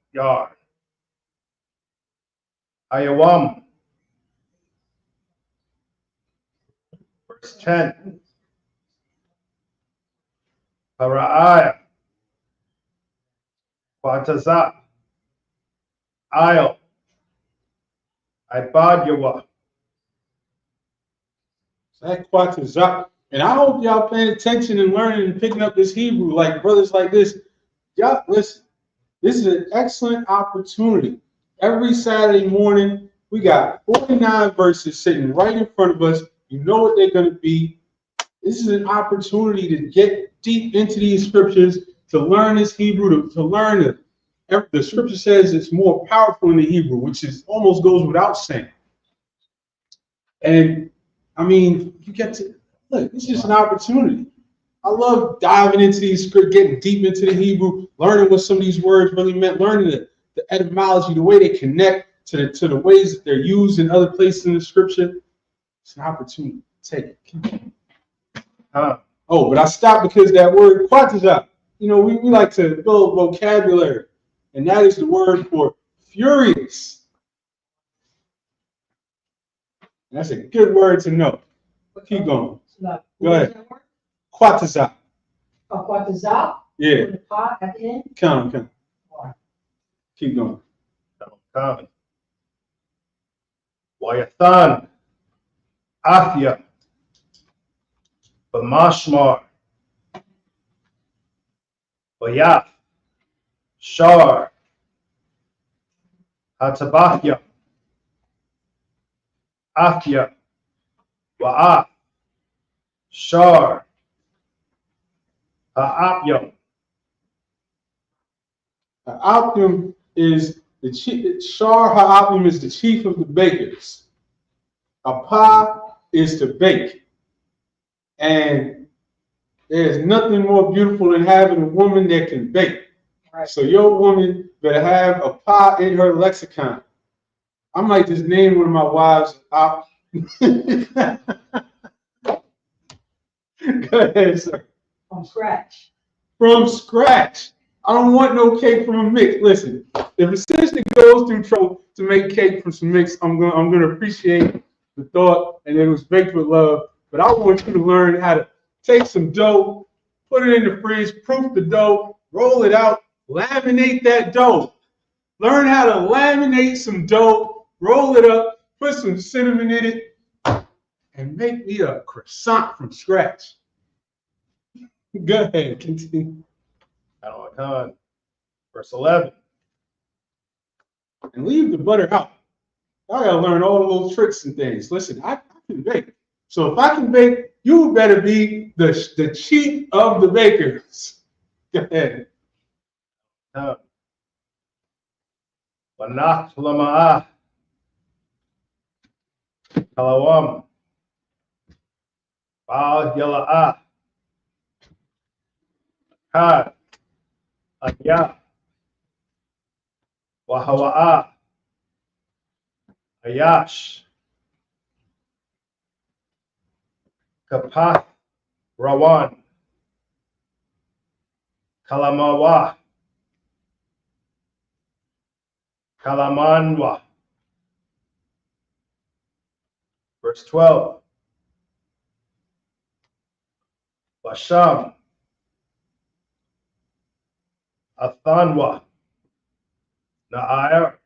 Ayawam. Verse 10. Hara'ai, Quatazak, Ayel, Ibadyawa. That Quatazak. And I hope y'all paying attention and learning and picking up this Hebrew, like brothers like this. Y'all, listen, this is an excellent opportunity. Every Saturday morning, we got 49 verses sitting right in front of us. You know what they're going to be. This is an opportunity to get deep into these scriptures, to learn this Hebrew, to learn it. The scripture says it's more powerful in the Hebrew, which is almost goes without saying. And I mean, you get to look, it's just an opportunity. I love diving into these scripts, getting deep into the Hebrew, learning what some of these words really meant, learning the etymology, the way they connect to the ways that they're used in other places in the scripture. It's an opportunity. Take it. Keep going. Oh, but I stopped because that word quatazak, you know, we like to build vocabulary, and that is the word for furious. And that's a good word to know. Keep going. Go ahead. Quatazak. Quatazak? Yeah. With a pot at the end? Come. Keep going. Alakan. Wayathan, Afia, Bamashmar, Bayaf, Shar, Hatabahya, Afia, Wa'af, Shar, Ha'apyam. Ha'apim is the chief. Shar Ha'apim is the chief of the bakers. Apa is to bake. And there's nothing more beautiful than having a woman that can bake. Right. So your woman better have a pie in her lexicon. I might just name one of my wives. Go ahead, sir. From scratch. From scratch. I don't want no cake from a mix. Listen, if a sister goes through trouble to make cake from some mix, I'm gonna appreciate the thought, and it was baked with love. But I want you to learn how to take some dough, put it in the fridge, proof the dough, roll it out, laminate that dough. Learn how to laminate some dough, roll it up, put some cinnamon in it, and make me a croissant from scratch. Go ahead, continue. Alakan. Verse 11. And leave the butter out. I gotta learn all the little tricks and things. Listen, I can bake. So if I can bake, you better be the chief of the bakers. Go ahead. Wanach lama'ah. Kalawam. Baal yala'ah. Kad. Anya. Wahawa'ah. Ayash. Kapath. Rawan. Kalamawa. Kalamanwa. Verse 12. Washam. Athanwa. Na'ir.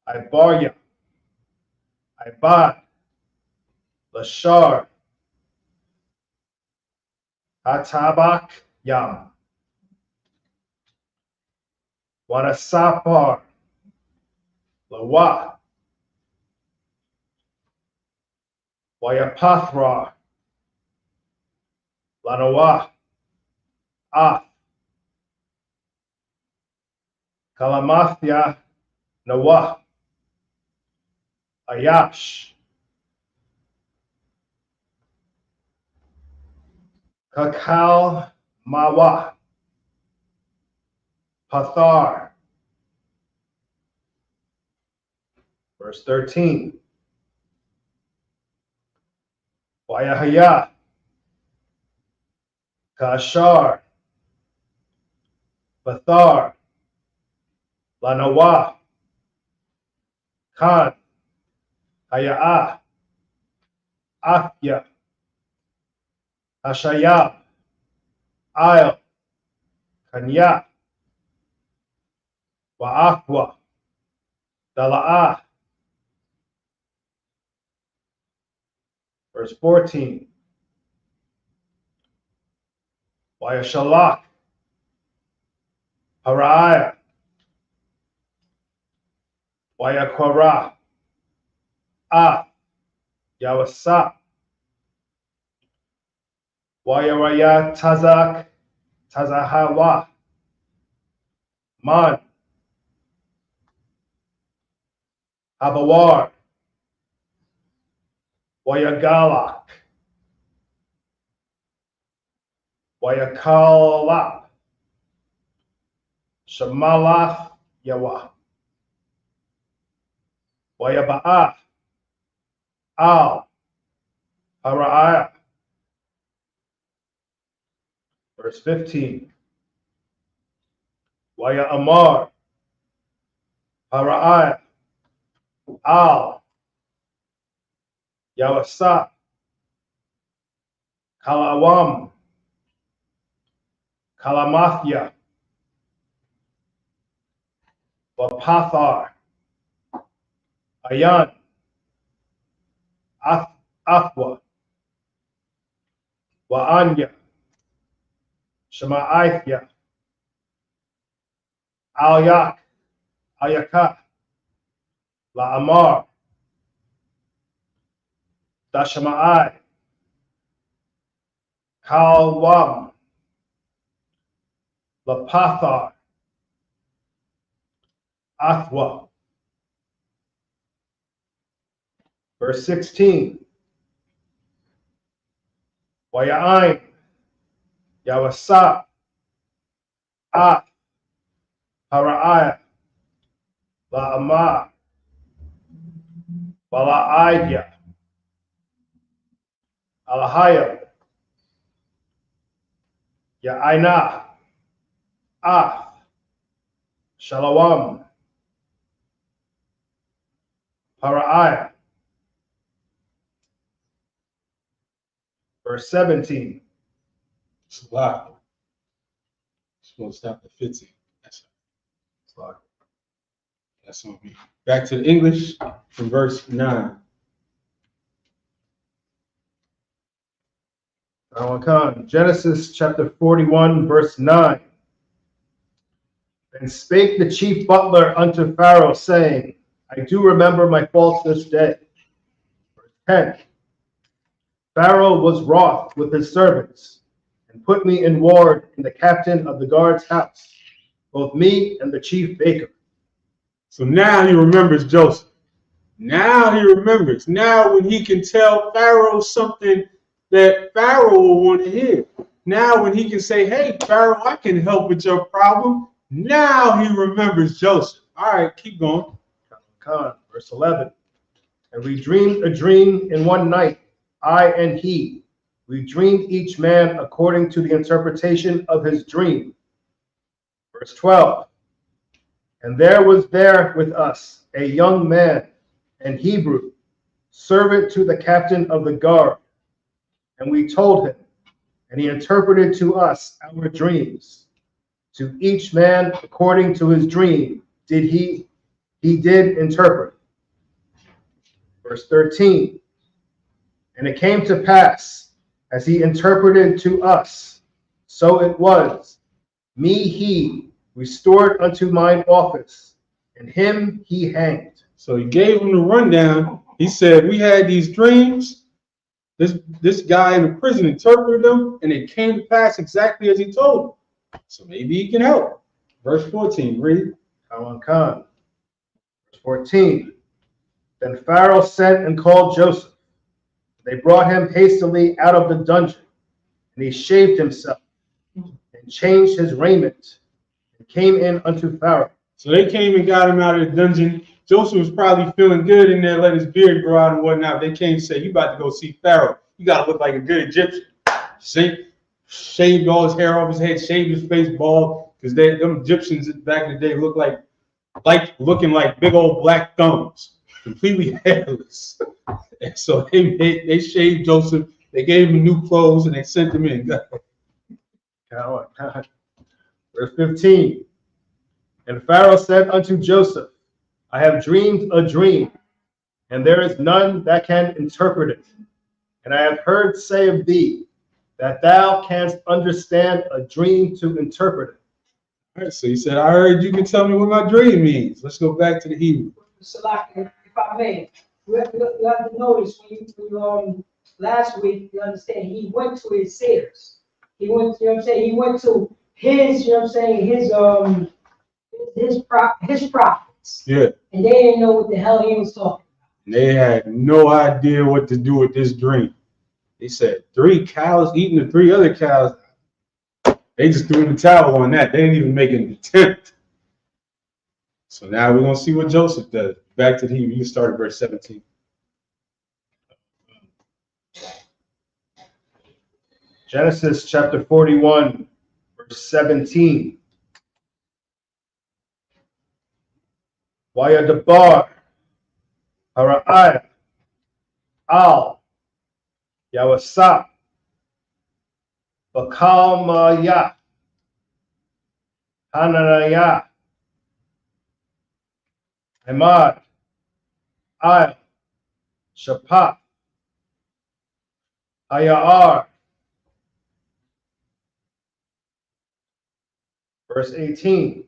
Ibarya. Ibad. Lashar. Hatabak. Yam. Wanasapar. Lawa. Wayapathra. Lanawa. Ath. Kalamathya. Nawa. Ayash. Kakal Mawa. Pathar. Verse 13. Wayahaya. Kashar. Pathar. Lanawa. Khan. Haya'ah. Athya. Hashayab. Ayel. Kanya. Wa'akwa. Dala'ah. Verse 14. Wayashalak. Haraiah. Wayakwara. Yawasa. Wayaraya Tazak. Tazahawa. Man. Abawar. Wayagalak. Wayakalap. Shamalach Yawa. Wayaba'ah. Al. Haraiah. Verse 15. Waya Amar. Haraiah. Al. Yawasa. Kalawam. Kalamathya. Wapathar. Ayan. Athwa. Wa'anya. Shema'ithya. Alyak. Ayaka. La'amar. Dashama'ai. Kalwam. Lapathar. Athwa. Verse 16. Waya'ain. Yawasa. Ath. Haraiah. La'amah. Bala'idya. Alahaya. Ya'aina. Ath. Shalawam. Haraiah. Verse 17. It's a lot. Just want to stop at 50. That's on me. Back to the English from verse 9. Genesis chapter 41, verse 9. Then spake the chief butler unto Pharaoh, saying, I do remember my faults this day. Verse 10. Pharaoh was wroth with his servants, and put me in ward in the captain of the guard's house, both me and the chief baker. So now he remembers Joseph. Now he remembers. Now when he can tell Pharaoh something that Pharaoh will want to hear. Now when he can say, hey, Pharaoh, I can help with your problem. Now he remembers Joseph. All right, keep going. Verse 11. And we dreamed a dream in one night, I and he. We dreamed each man according to the interpretation of his dream. Verse 12. And there was there with us a young man, an Hebrew, servant to the captain of the guard. And we told him, and he interpreted to us our dreams. To each man according to his dream did he did interpret. Verse 13. And it came to pass, as he interpreted to us, so it was, me he restored unto mine office, and him he hanged. So he gave him the rundown. He said, we had these dreams. This guy in the prison interpreted them, and it came to pass exactly as he told him. So maybe he can help. Verse 14, read. Verse 14. Then Pharaoh sent and called Joseph. They brought him hastily out of the dungeon, and he shaved himself and changed his raiment and came in unto Pharaoh. So they came and got him out of the dungeon. Joseph was probably feeling good in there, let his beard grow out and whatnot. They came and said, you about to go see Pharaoh. You got to look like a good Egyptian. Shaved all his hair off his head, shaved his face bald, because them Egyptians back in the day looked like looking like big old black thumbs, completely hairless. And so they shaved Joseph. They gave him new clothes and they sent him in. Verse 15. And Pharaoh said unto Joseph, I have dreamed a dream, and there is none that can interpret it. And I have heard say of thee, that thou canst understand a dream to interpret it. All right, so he said, I heard you can tell me what my dream means. Let's go back to the Hebrew. So like, if I may, you have to notice when you last week, you understand, he went to his seers. He went, you know what I'm saying, he went to his, you know what I'm saying, his prophets. Yeah. And they didn't know what the hell he was talking about. They had no idea what to do with this dream. They said 3 cows eating the 3 other cows. They just threw in the towel on that. They didn't even make an attempt. So now we're going to see what Joseph does. Back to the Hebrew. You start at verse 17. Genesis chapter 41, verse 17. Wayadabar, Hara'ai, Al, Yawasa, Bakalmaya, Hananaya, Ahmad, Al, Shapat, Ayar. Verse 18.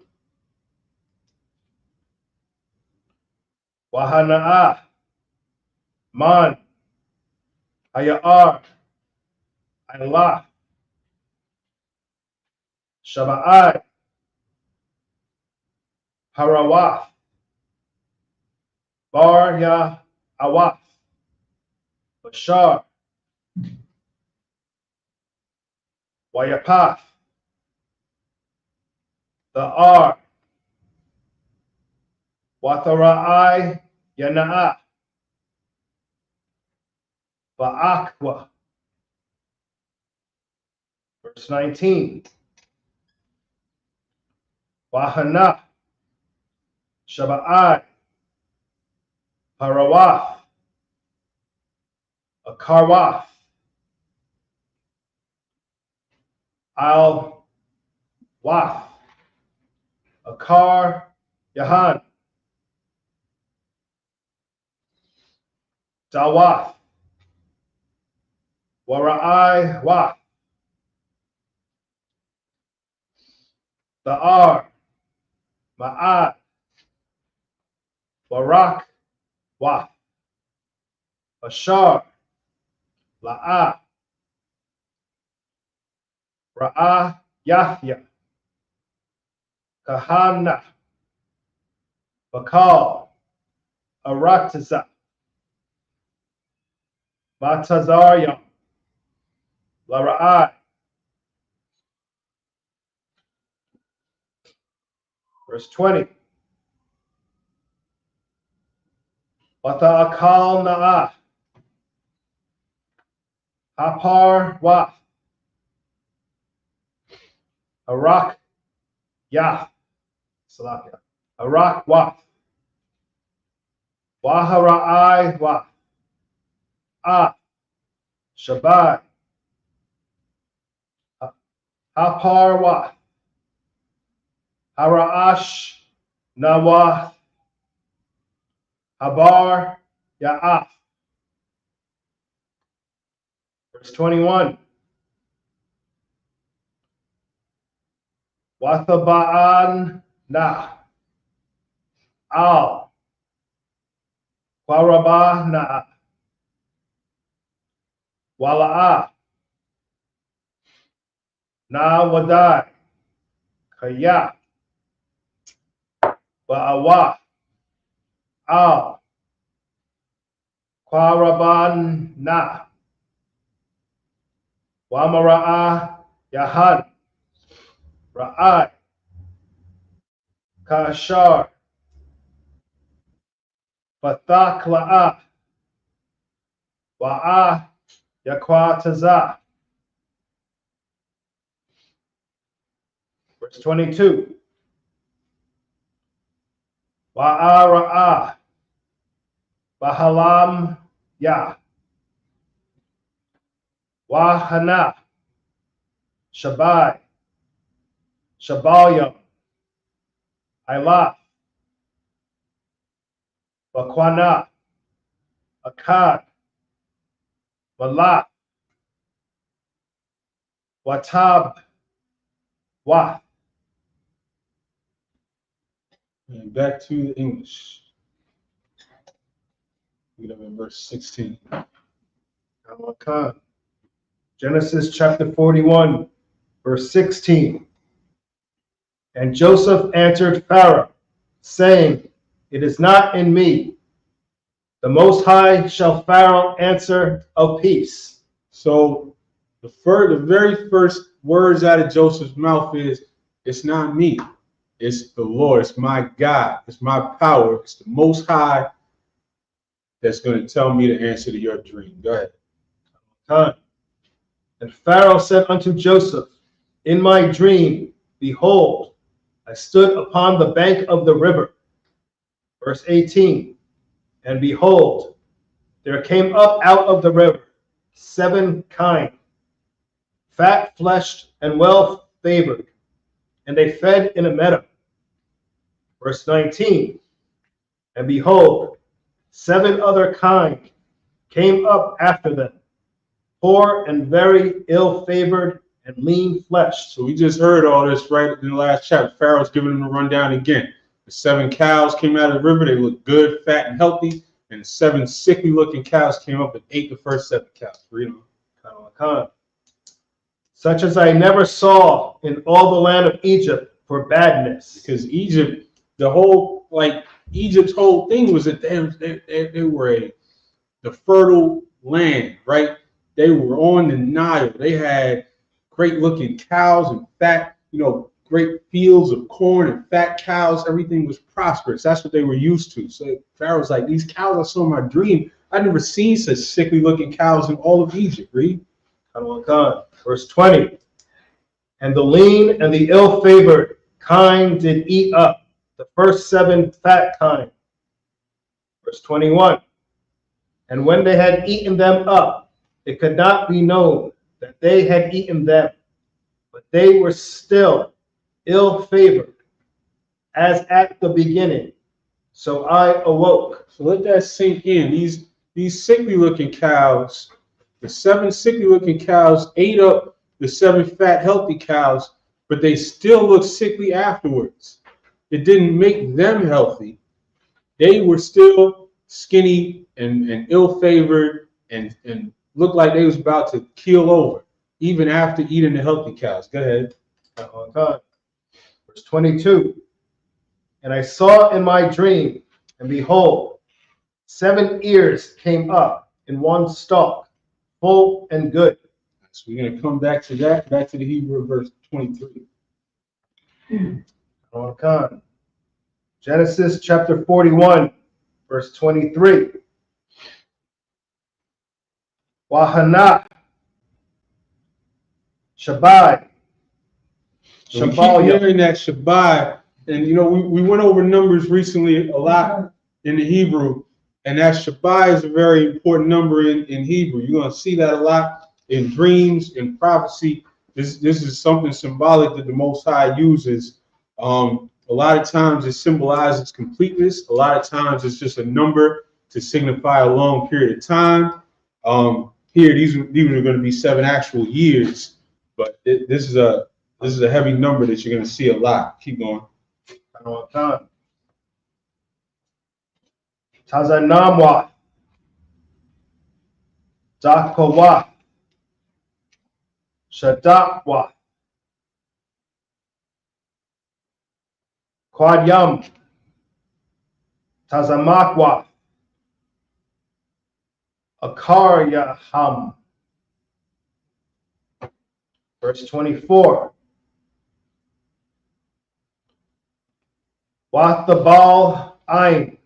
Wahana'a, Man, Ayar, Allah, Shaba'ai, Harawaf, Bar Ya Awaf, Bashar, Wayapath, the R, Wathara'ai Yana'a, Ba'akwa. Verse 19. Wahana, Shaba'ai, Harawaf, Akarwaf, Al Waf, Akar Yahan, Dawaf, Wara'ai Waf, the R, Ma'ad, Barak, Wah, Ashar, La'ah, Ra'ah, Yahya, Kahana, Bakal, Arataza, Matazariam, Lara'ai. Verse 20. Wata'akal na'ah, Hapar Wah, Arak Yah, Salakia, Arak Wah, Wahara'ai Wah, Ah, Shabbai, Hapar Wah, Hara'ash Nawah, Habar Ya'af. Verse 21. Wathaba'an Na, Al, Kwarabah Na, Wala'ah, Na Wadai, Kaya, Ba'awah, Al, Kwaraban Na, Wamara'ah Yahan, Ra'ai, Kashar, Fathak La'ah, Wa'ah Yakwatazah. Verse 22. Wa'ara'ah, Bahalam Yah, Wahana, Shabai, Shabalyam, Ilaf, Bakwana, Akkad, Malak, Watab, Wah. And back to the English. We have in verse 16. Genesis chapter 41, verse 16. And Joseph answered Pharaoh, saying, It is not in me. The Most High shall Pharaoh answer of peace. So the very first words out of Joseph's mouth is, it's not me. It's the Lord. It's my God. It's my power. It's the Most High that's going to tell me the answer to your dream. Go ahead. And Pharaoh said unto Joseph, In my dream, behold, I stood upon the bank of the river. Verse 18. And behold, there came up out of the river 7 kine, fat-fleshed and well-favored, and they fed in a meadow. Verse 19. And behold, 7 other kine came up after them, poor and very ill-favored and lean-fleshed. So we just heard all this right in the last chapter. Pharaoh's giving them a rundown again. The 7 cows came out of the river. They looked good, fat, and healthy. And 7 sickly-looking cows came up and ate the first 7 cows. Read them. Such as I never saw in all the land of Egypt for badness. Because Egypt, Egypt's whole thing was that they were the fertile land, right? They were on the Nile. They had great-looking cows and fat, great fields of corn and fat cows. Everything was prosperous. That's what they were used to. So Pharaoh's like, these cows I saw in my dream, I've never seen such sickly-looking cows in all of Egypt. Read. Verse 20. And the lean and the ill-favored kine did eat up the first 7 fat kine. Verse 21. And when they had eaten them up, it could not be known that they had eaten them, but they were still ill-favored, as at the beginning. So I awoke. So let that sink in. These sickly-looking cows, the 7 sickly-looking cows ate up the 7 fat, healthy cows, but they still look sickly afterwards. it didn't make them healthy. They were still skinny and ill-favored and looked like they was about to keel over, even after eating the healthy cows. Go ahead. Verse 22. And I saw in my dream, and behold, 7 ears came up in one stalk, full and good. So we're going to come back to that, back to the Hebrew verse 23. Genesis chapter 41, verse 23. Wahana, Shabbai, So we keep hearing that Shabbai, and you know we went over numbers recently a lot in the Hebrew, and that Shabbai is a very important number in Hebrew. You're going to see that a lot in dreams, in prophecy. This is something symbolic that the Most High uses. A lot of times it symbolizes completeness. A lot of times it's just a number to signify a long period of time. Here, these are going to be 7 actual years, but this is a heavy number that you're going to see a lot. Keep going. Tazanamwa, Dakawa, Shadakwa, Quadyam, Tazamakwa, Akaryaham. Verse 24. Wathabal Ain,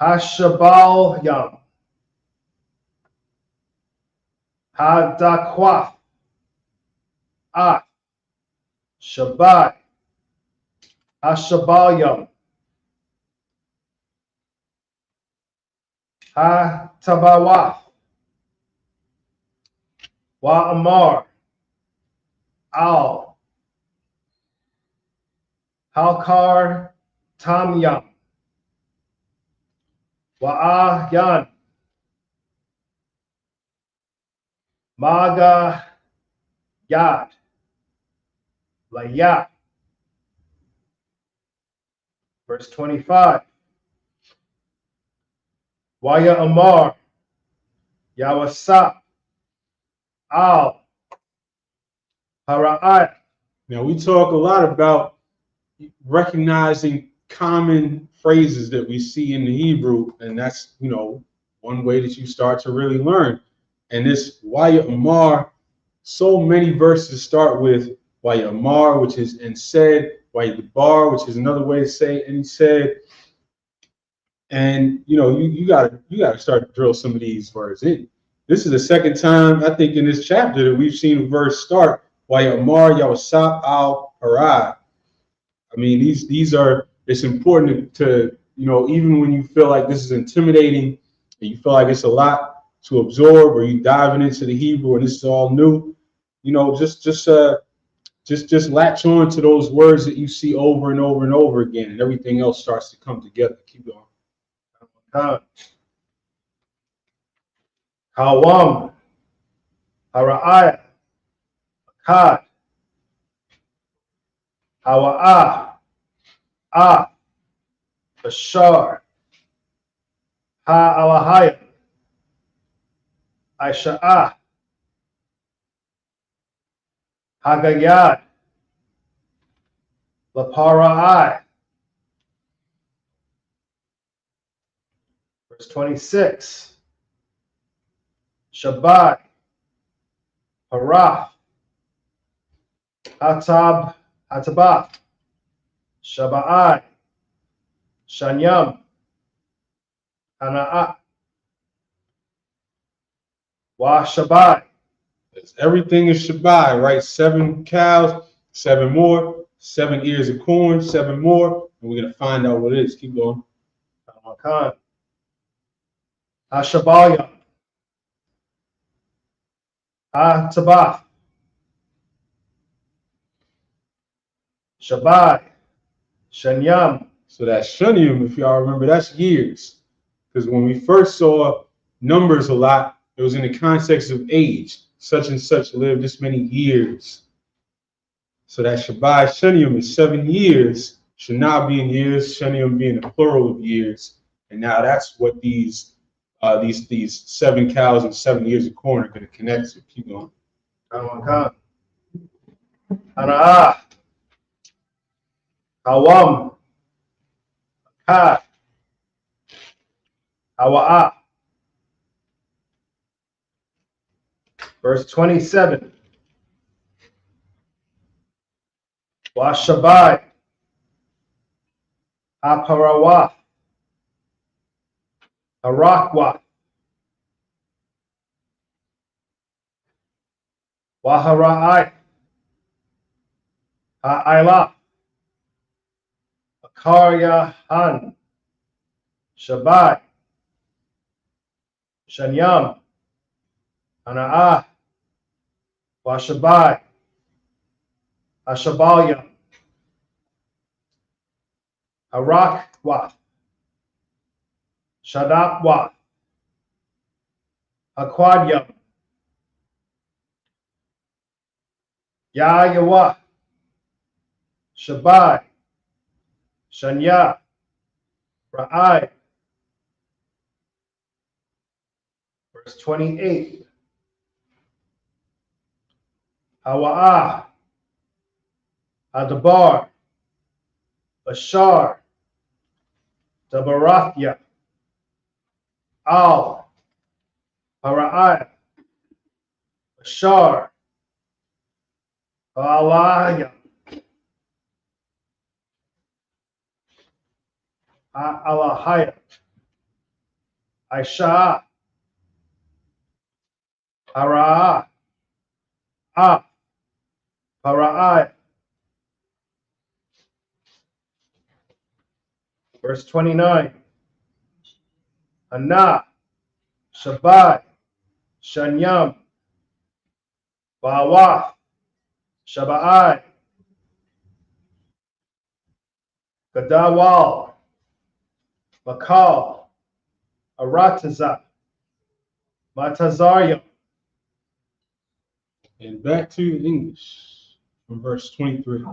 Hashabal Yam, Hadakwa, Shabbai, Hashabal Yam, Hatabawa, Wa Amar, Al, Halkar Tamyam, Wa'ayan, Maga Yad, Layat. Verse 25. Waya Amar, Yawasa, Al, Hara'at. Now we talk a lot about recognizing common phrases that we see in the Hebrew, and that's one way that you start to really learn. And this Waya Amar, so many verses start with Waya Amar, which is and said, Waya Bar, which is another way to say and said. And you gotta start to drill some of these words in. This is the second time I think in this chapter that we've seen a verse start Waya Amar Yawasap al Harad. I mean, these are, it's important to, even when you feel like this is intimidating and you feel like it's a lot to absorb, or you diving into the Hebrew and this is all new, just latch on to those words that you see over and over and over again, and everything else starts to come together. Keep going. Hawam, Hara'at, Akkad, Hawa'ah, Bashar, Ha'alahayim, Aisha'ah, Hagayad, Lapara'ai. Verse 26. Shabbat, Haraf, Hatabath, Shabbai, Shanyam, Hana'ah, Wa Shabbai. Everything is Shabbai, right? 7 cows, 7 more, 7 ears of corn, 7 more, and we're gonna find out what it is. Keep going. Hashabayam, Hatabath, Shabbai, Shanyam. So that Shunyam, if y'all remember, that's years. Because when we first saw numbers a lot, it was in the context of age. Such and such lived this many years. So that Shabbai Shenium is 7 years, Shana being years, Shenium being the plural of years. And now that's what these 7 cows and 7 years of corn are going to connect to. Keep going. Ana'ah, Hawam, Ka, Hawa'ah. Verse 27. Washabai, Aparawah, Arakwa, Wahara'ai, Ha'ailah, Akaryahan, Shabai, Shanyam, Ana'ah, Washabai, Ashabalyam, Harakwa, Shadapwa, Akwadyam, Yayawa, Shabai, Shanya, Ra'ai. Verse 28. Hawa'ah, Adabar, Bashar, Dabarathya, Al, Hara'ai, Bashar, Alaya, Alahaya, Aisha, Hara'ah, Hara'ai. Verse 29. Ana, Shabai, Shanyam, Ba'awah, Shaba'ai, Gadawal, Makal, Arataza, Matazarya. And back to English from verse 23.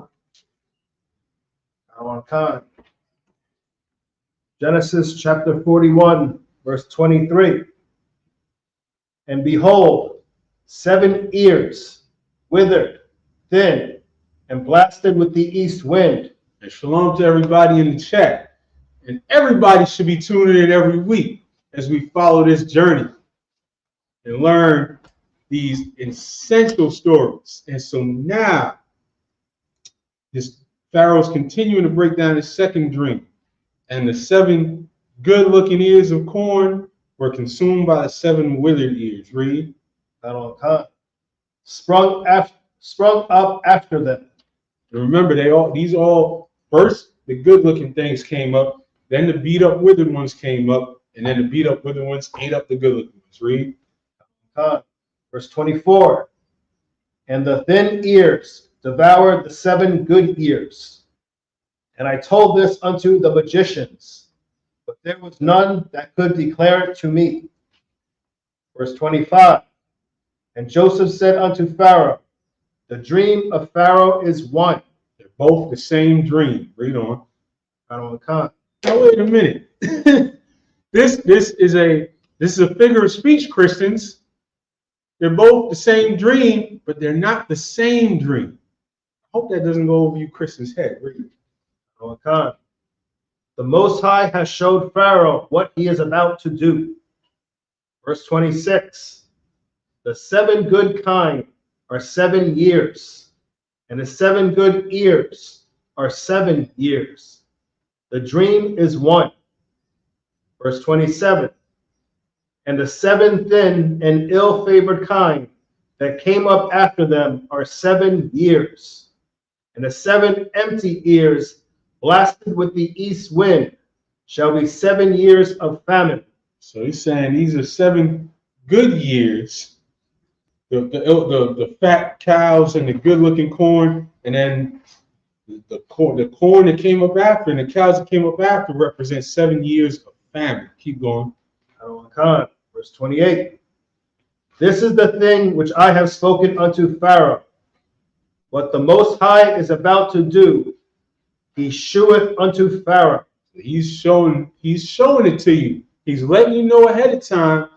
Genesis chapter 41, verse 23. And behold, 7 ears, withered, thin, and blasted with the east wind. And shalom to everybody in the chat. And everybody should be tuning in every week as we follow this journey and learn these essential stories. And so now, this Pharaoh's continuing to break down his second dream. And the 7 good-looking ears of corn were consumed by the 7 withered ears. Read. Sprung up after them. And remember, these all first the good-looking things came up, then the beat-up withered ones came up, and then the beat-up withered ones ate up the good-looking ones. Read. Verse 24. And the thin ears devoured the 7 good ears. And I told this unto the magicians, but there was none that could declare it to me. Verse 25. And Joseph said unto Pharaoh, the dream of Pharaoh is one. They're both the same dream. Read on. Now wait a minute. This is a figure of speech, Christians. They're both the same dream, but they're not the same dream. I hope that doesn't go over you Christians' head. Read. The Most High has showed Pharaoh what he is about to do. Verse 26. The 7 good kine are 7 years, and the 7 good ears are 7 years. The dream is one. Verse 27. And the 7 thin and ill-favored kine that came up after them are 7 years. And the 7 empty ears blasted with the east wind shall be 7 years of famine. So he's saying these are 7 good years. The fat cows and the good-looking corn, and then the corn that came up after and the cows that came up after represent 7 years of famine. Keep going. Verse 28. This is the thing which I have spoken unto Pharaoh. what the Most High is about to do, he sheweth unto Pharaoh. He's showing it to you. He's letting you know ahead of time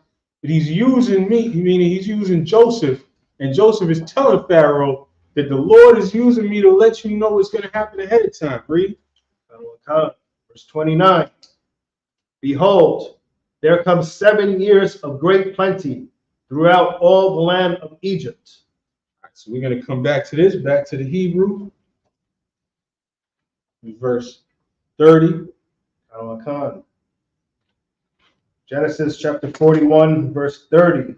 that he's using me, meaning he's using Joseph, and Joseph is telling Pharaoh that the Lord is using me to let you know what's going to happen ahead of time. Read. Verse 29. Behold, there come 7 years of great plenty throughout all the land of Egypt. All right, so we're going to come back to this, back to the Hebrew. Verse 30. Genesis chapter 41, verse 30.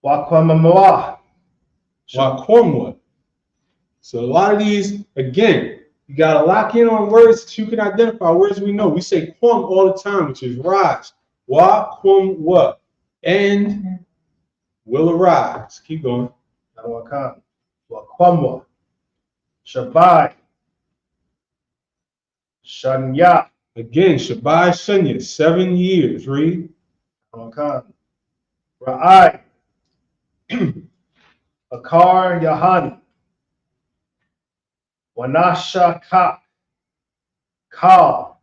Wakwamwa. So a lot of these, again, you got to lock in on words that you can identify, words we know. We say kwam all the time, which is rise. Wakwamwa. And will arise. Keep going. Wakwamwa. Shabai. Shanya. Again, Shabai Shanya, 7 years. Read. Ra'ai. Akar Yahani. Wanasha Ka. Ka.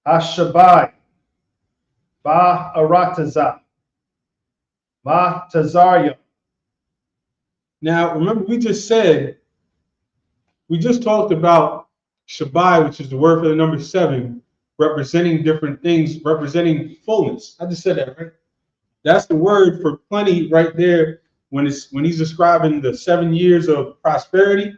Ashabai. Ba Arataza. Ma Tazarya. Now, remember, we just talked about Shabai, which is the word for the number 7, representing different things, representing fullness. I just said that, right? That's the word for plenty right there when he's describing the 7 years of prosperity.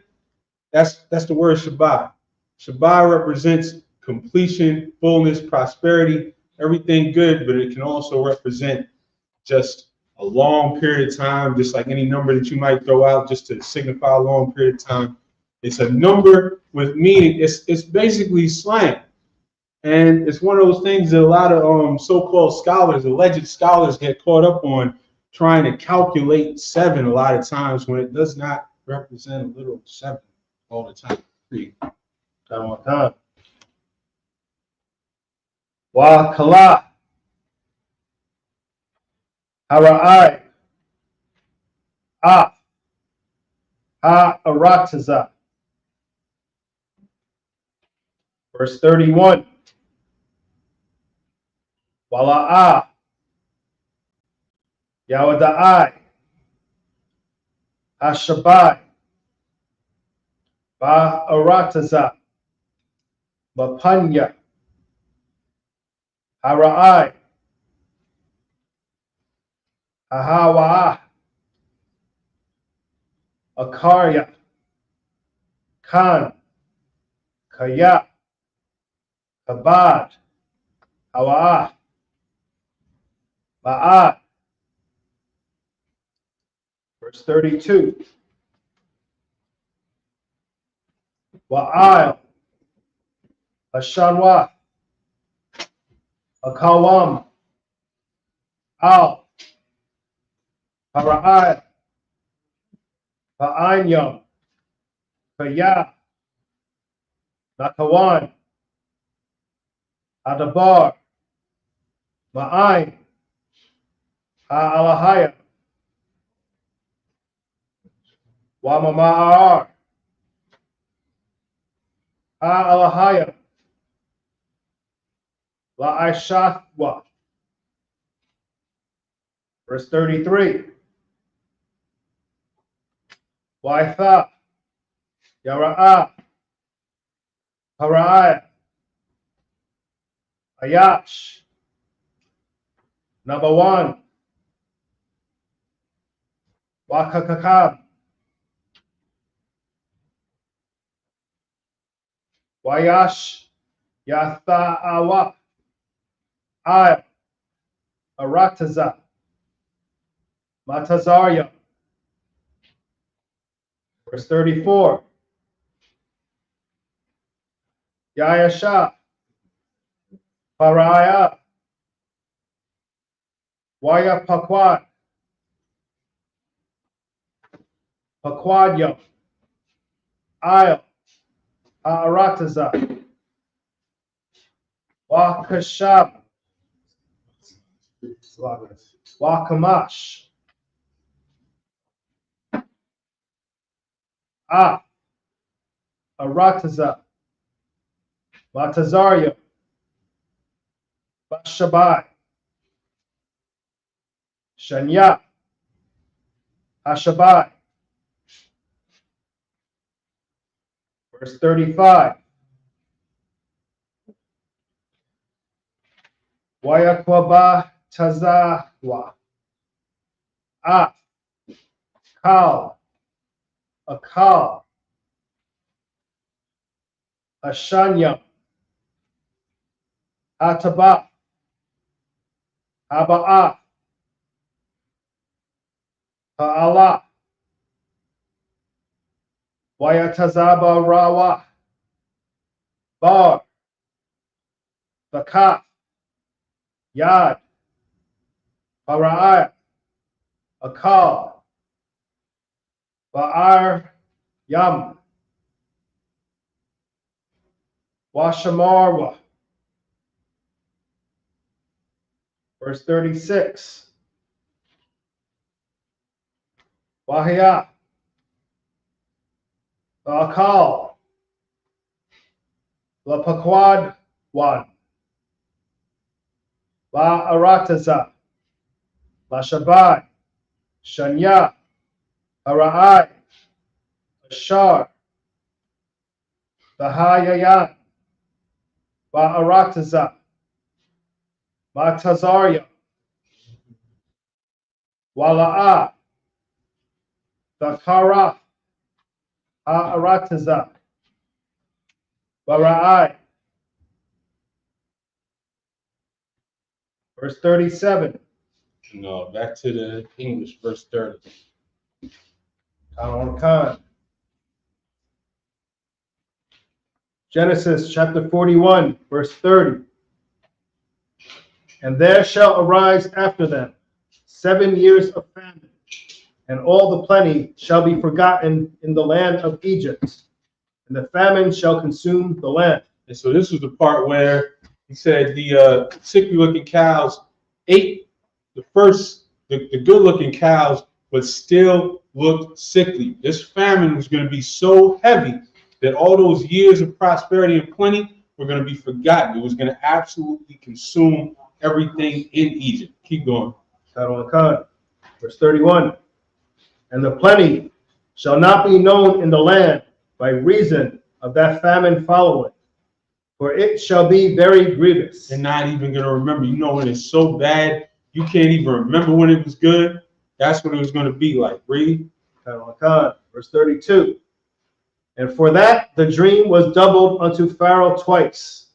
That's the word Shabai. Shabai represents completion, fullness, prosperity, everything good, but it can also represent just a long period of time, just like any number that you might throw out just to signify a long period of time. It's a number with meaning. It's basically slang. And it's one of those things that a lot of so-called scholars, alleged scholars, get caught up on, trying to calculate 7 a lot of times when it does not represent a literal 7 all the time. Wa Kala. Hara'ai. Ha Arataza. Verse 31. Wala'a. Yawada'ai. Hashabai. Ba Arataza. Mapanya. Hara'ai. Ahawa'a. Akarya. Khan. Kaya. Kabad. Hawa'a. Ma'at. Verse 32. Wa'al. Ashanwa. Akawam. Al. Para'ai. Pa'anyam. Kaya. Nakawan. Adabar. Ma'ain. Ha'alahaya. Wamama'ar. Ha'alahaya. La'aishathwa. Verse 33. Waitha. Yara'a. Hara'ai. Ayash. Number 1. Wakakakab. Wayash. Yatha'awa. Ay. Arataza. Matazarya. Verse 34. Yayasha. Paraya. Waya Pakwad. Pakwadya. Ayah. Arataza. Wakashab. Wakamash. Arataza, Batazaria, Bashabai, Shanya, Hashabai. Verse 35. Wayakwaba Tazahwa. Kal, Akal, Ashanya, Ataba, Aba'a, Ha'ala, Wayatazaba Rawa, Bar, Bakat, Yad, Para'ai, Akal, Ba'ar, Yam, Washamarwa. Verse 36. Wahia, Ba'akal, La Pakwad Wan, La Arataza, La Shabai, Shanya, Ara'ai, Ashar, Bahayayan, Ba'arataza, Matazaria, Wala'a, Dakara, Ha'arataza, Bara'ai. Verse 37. No, back to the English, verse 30. Khan. Genesis chapter 41, verse 30. And there shall arise after them 7 years of famine, and all the plenty shall be forgotten in the land of Egypt, and the famine shall consume the land. And so this was the part where he said the sickly looking cows ate the good looking cows, but still looked sickly. This famine was going to be so heavy that all those years of prosperity and plenty were going to be forgotten. It was going to absolutely consume everything in Egypt. Keep going. Verse 31. And the plenty shall not be known in the land by reason of that famine following, for it shall be very grievous. They're not even going to remember. You know, when it's so bad, you can't even remember when it was good. That's what it was going to be like. Read. Verse 32. And for that the dream was doubled unto Pharaoh twice.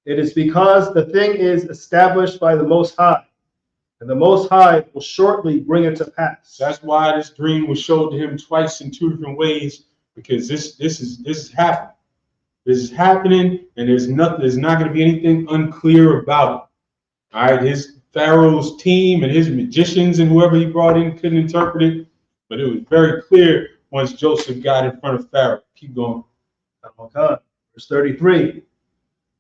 It is because the thing is established by the Most High, and the Most High will shortly bring it to pass. That's why this dream was showed to him twice in two different ways, because this is happening. This is happening, and there's not going to be anything unclear about it. All right, his Pharaoh's team and his magicians and whoever he brought in couldn't interpret it, but it was very clear once Joseph got in front of Pharaoh. Keep going. Verse 33.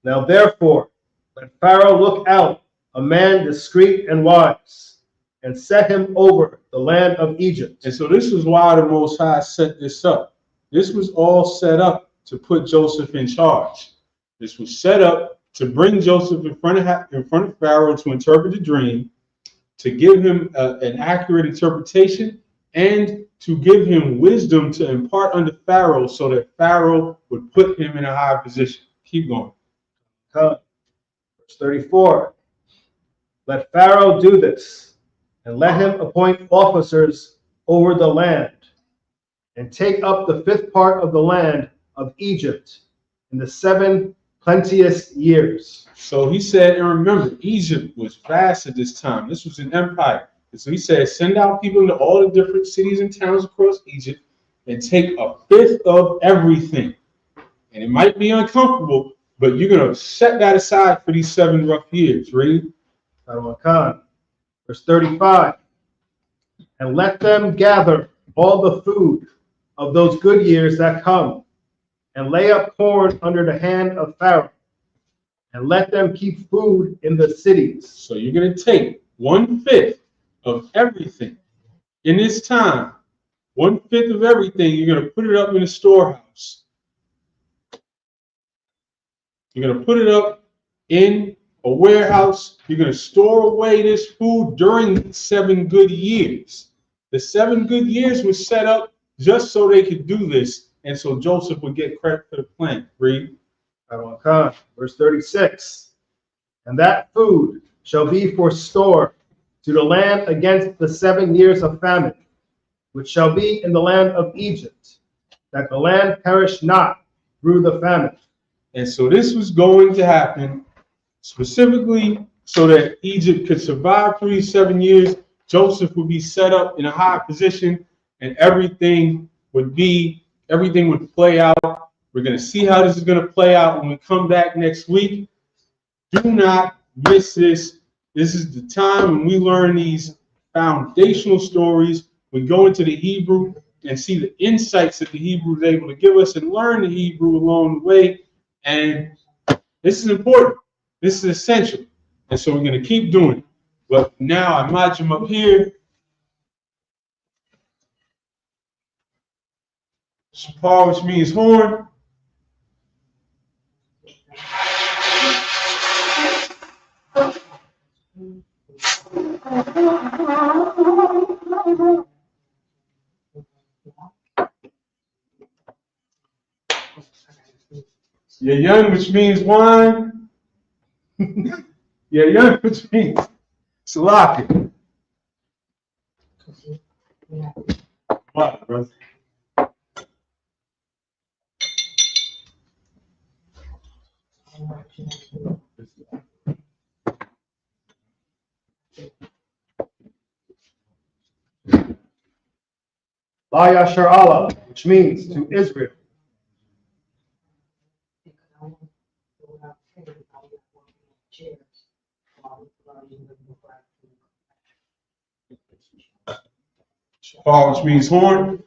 Now therefore, let Pharaoh look out a man discreet and wise, and set him over the land of Egypt. And so this is why the Most High set this up. This was all set up to put Joseph in charge. This was set up to bring Joseph in front of Pharaoh to interpret the dream, to give him an accurate interpretation, and to give him wisdom to impart unto Pharaoh so that Pharaoh would put him in a high position. Keep going. Verse 34. Let Pharaoh do this, and let him appoint officers over the land, and take up the 5th part of the land of Egypt in the 7 plenteous years. So he said, and remember, Egypt was vast at this time. This was an empire. And so he said, send out people into all the different cities and towns across Egypt and take a 5th of everything. And it might be uncomfortable, but you're going to set that aside for these 7 rough years. Read. Verse 35. And let them gather all the food of those good years that come, and lay up corn under the hand of Pharaoh, and let them keep food in the cities. So you're going to take 1/5 of everything in this time 1/5 of everything, you're going to put it up in a storehouse. You're going to put it up in a warehouse. You're going to store away this food during the 7 good years. The 7 good years was set up just so they could do this, and so Joseph would get credit for the plan. Read. Verse 36. And that food shall be for store to the land against the 7 years of famine, which shall be in the land of Egypt, that the land perish not through the famine. And so this was going to happen specifically so that Egypt could survive through these 7 years. Joseph would be set up in a high position, and everything would play out. We're going to see how this is going to play out when we come back next week. Do not miss this. This is the time when we learn these foundational stories. We go into the Hebrew and see the insights that the Hebrew is able to give us and learn the Hebrew along the way. And this is important. This is essential. And so we're going to keep doing it. But now I match him up here. Shapar, which means horn. Yayan, which means wine. Yayan, which means salaki. What, brother? La Yashar Allah, which means to Israel. Shapar, which means horn.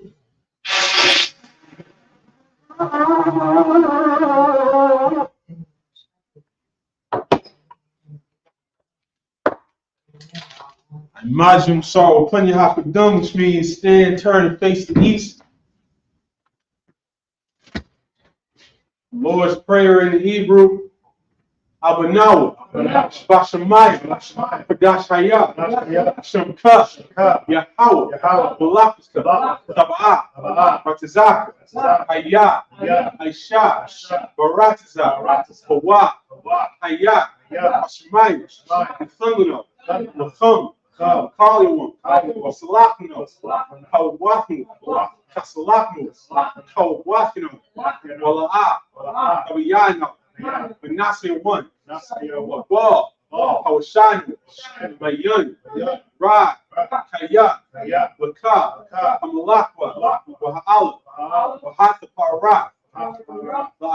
Majum Sar Plenty Hakadum, which means stand, turn, and face the east. Lord's Prayer in the Hebrew. Abanawa. Bashamayim. Padash Hayah. Shamka. Yahweh. Balakista. Taba'ah. Batazaka. Hayah. Aisha. Baratiza. Hawa. Hayah. Bashamayim. Thungano. Lacham. Kaliwam, Wasalakno, Kawakno, Kasalakno, Kawakno, Wala'a, Kawiyano, Benasir one, Ball, Kawashano, Mayan, Ra, Kaya, Laka, Amalakwa, Waha'ala, Wahata Para, I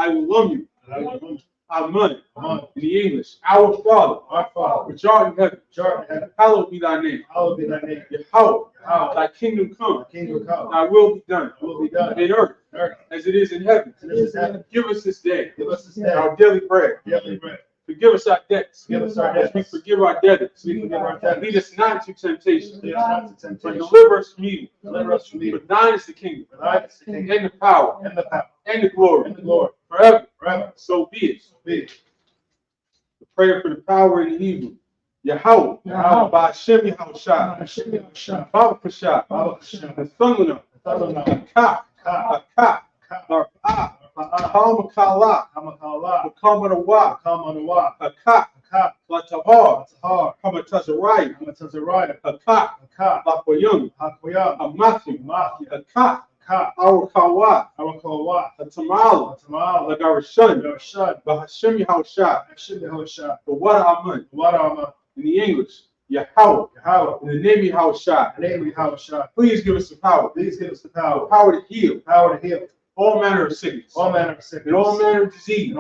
will love you. Amen. In the English, our Father, which art in heaven, hallowed be thy name. Yahweh, thy kingdom come, thy will be done, in earth as it is in heaven. Give us this day our daily bread. Forgive us our debts, as we forgive our debtors. Lead us not into temptation, but deliver us from evil. For thine is the kingdom, and the power, and the glory, forever. So be it. The prayer for the power in the Hebrew. Yahweh, Ba'ashem Yahushua, Baba Kasha, Nathungana, Ka, Nar'ah, Kamakala, Kamanawa, Akak, Latahar, Kamatazariah, Akak, Lakoyum, Amathi, Akak, Awakawa, Tamala, Lagarashan, Bahashim Yahushua, the water Amun, in the English, Yahweh, in the name of Yahushua, please give us the power, the power to heal, all manner of sickness, and all manner of disease,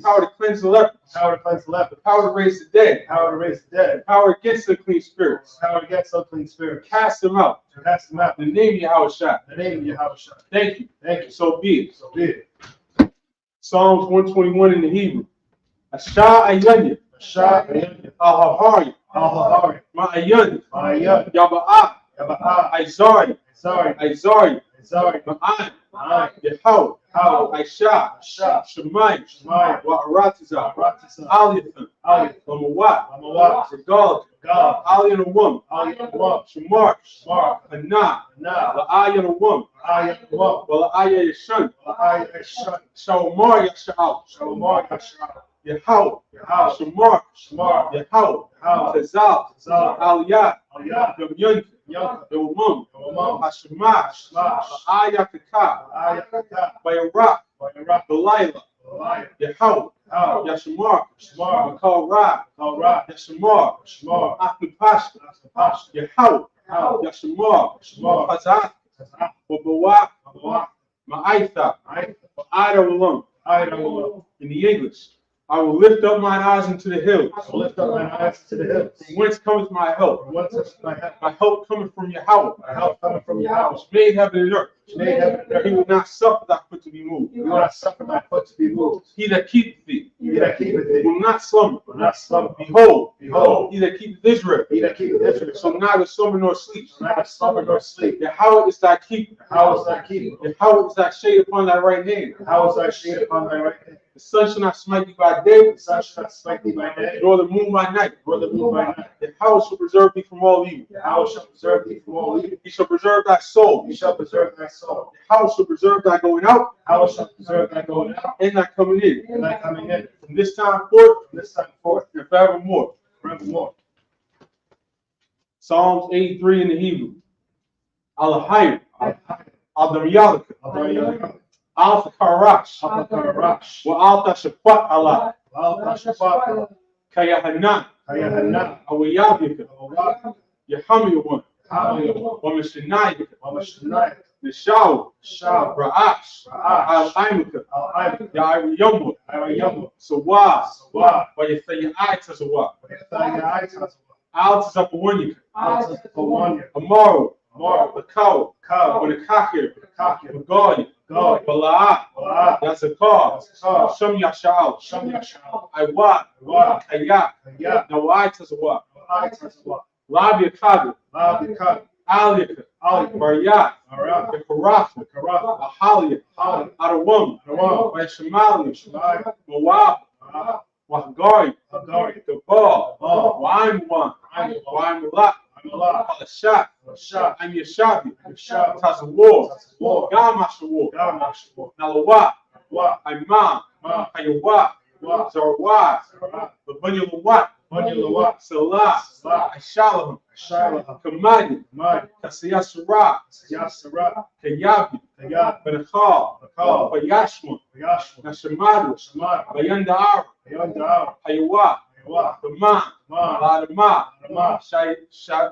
power to cleanse the lepers, the power to raise the dead, power against the clean spirits, cast them out, in the name of Yahushua. Thank you. So be it. Psalms 121 in the Hebrew. Asha Ayanya, Ahahari, Ma'ayanya, Yaba'ah, Isaiah, Sorry. Isaiah, Sorry. Ma'an, Ma'an, Yehud, Yehud, Aisha, Aisha, Shemai, Shemai, Wa'aratizah, Aratizah, Aliyathan, Aliyah, Lamawat, Lamawat, Regal, God, Aliyah the woman, Aliyah, Wam, Shamar, Shemar, Hana, Na, La'ayah the woman, Ayah, Wam, Wala'ayah Yeshun, Ayah, Eshun, Shawmar Yasha'al, Shalomar, Yashar, Yehud, Yahal, Shamar, Shamar, Yehud, Yahal, Tazal, Tazal, Aliyah, Aliyah, Yom Yonka, the woman, Yomam, Hashemash, Shemash, Ayah Kaka, Ayah, Kata, Bayrak, Bayrak, Delilah, Aliyah, Yehud, Yahal, Yashmar, Shemar, Makal Ra, Kalra, Yashmar, Shemar, Akupashta, Asapash, Yehud, Yahal, Yashmar, Shemar, Hazak, Tazah, Wabawak, Abawak, Ma'aitha, Ayah, Ida Walum. Ayah, In the English, I will lift up mine eyes into the hills. I will lift up mine eyes to the hills. From whence cometh my help? From whence is my help? My help cometh from Yahweh, My help coming from your house. which made heaven and earth. Which made heaven and He earth. will not suffer thy foot to be moved. You will not suffer thy foot to be moved. He that keepeth thee He that keepeth thee will not slumber. will not slumber. Behold, Behold, he that keepeth Israel he that keepeth Israel shall neither slumber nor sleep. shall neither slumber nor sleep. Yahweh is thy keeper. How is thy keeper? Yahweh is thy shade upon thy right hand. How is thy shade upon thy right hand? The sun shall not smite thee by day, The sun shall not smite thee by day, nor the moon by night. nor the moon by night. Yahweh shall preserve thee from all evil. How shall preserve thee from all evil? He shall preserve thy soul. He shall preserve thy soul. Yahweh shall preserve thy going out How shall preserve thy going out and thy coming in. and thy coming in From this time forth from this time forth and forevermore. forevermore. Psalms 83 in the Hebrew. Al-Hayr, Al-Hayr, Al-Damyalika, Al-Hayr, Al-Takarash, Al-Karash, wa Al-Tashafat Allah, Al-Tashafat, Kayahanan, Kayahanan, Awiyabika, Awak, Yahamiyawan, Hamil, wa Mishnayika, Wamashnayat, Nishaw, Shah, Ra'ash, Ra'ash, Al-Aimika, Al-Aim, Ya'iriyamwa, Arayam, Sawa, Sawa, wa Yathayaita Sawa, Yathayaita, Al-Tazapawanika, Al-Tazapawan, Amaru, Amar, the cow, Cow, with the kakir, Kakir, the goy, God, Balaa, Balaa, Yazakar, Yazakar, Shum Yashal, Sham Yashal, Iwat, Iwat, Kayak, Kayak, Nawai Tazawat, Al-Tazawa, Labia Kabi, Labika, Alika, Ali, Baryat, Mara, the Karafa, Karaf, Ahalia, Ali, Adawam, Adawam, Shemali, Shemai, Moab, Mara, Wahgari, Agari, the Ball, Ball, Waimwan, Waimwan, Waimulak, Amala, Alashat, Shah, I'm Yashabi, Shah, Tazawar, War, Gamashawar, Gamashwa, Nalawat, Wa, Imam, Ma, Hayawat, Wa, Zarwat, Sarah, Labunyalawat, Bunyalawa, Salah, Salah, Ashalaham, Shiloh, Kamadi, Mad, Kasiyasara, Yasara, Kayabi, Kayat, Benachal, Bakal, Bayashma, Yashwa, Nashamadu, Shamad, Bayandar, Yondar, Hayawat, Wa, Baman, Ma, Ladama, Ma,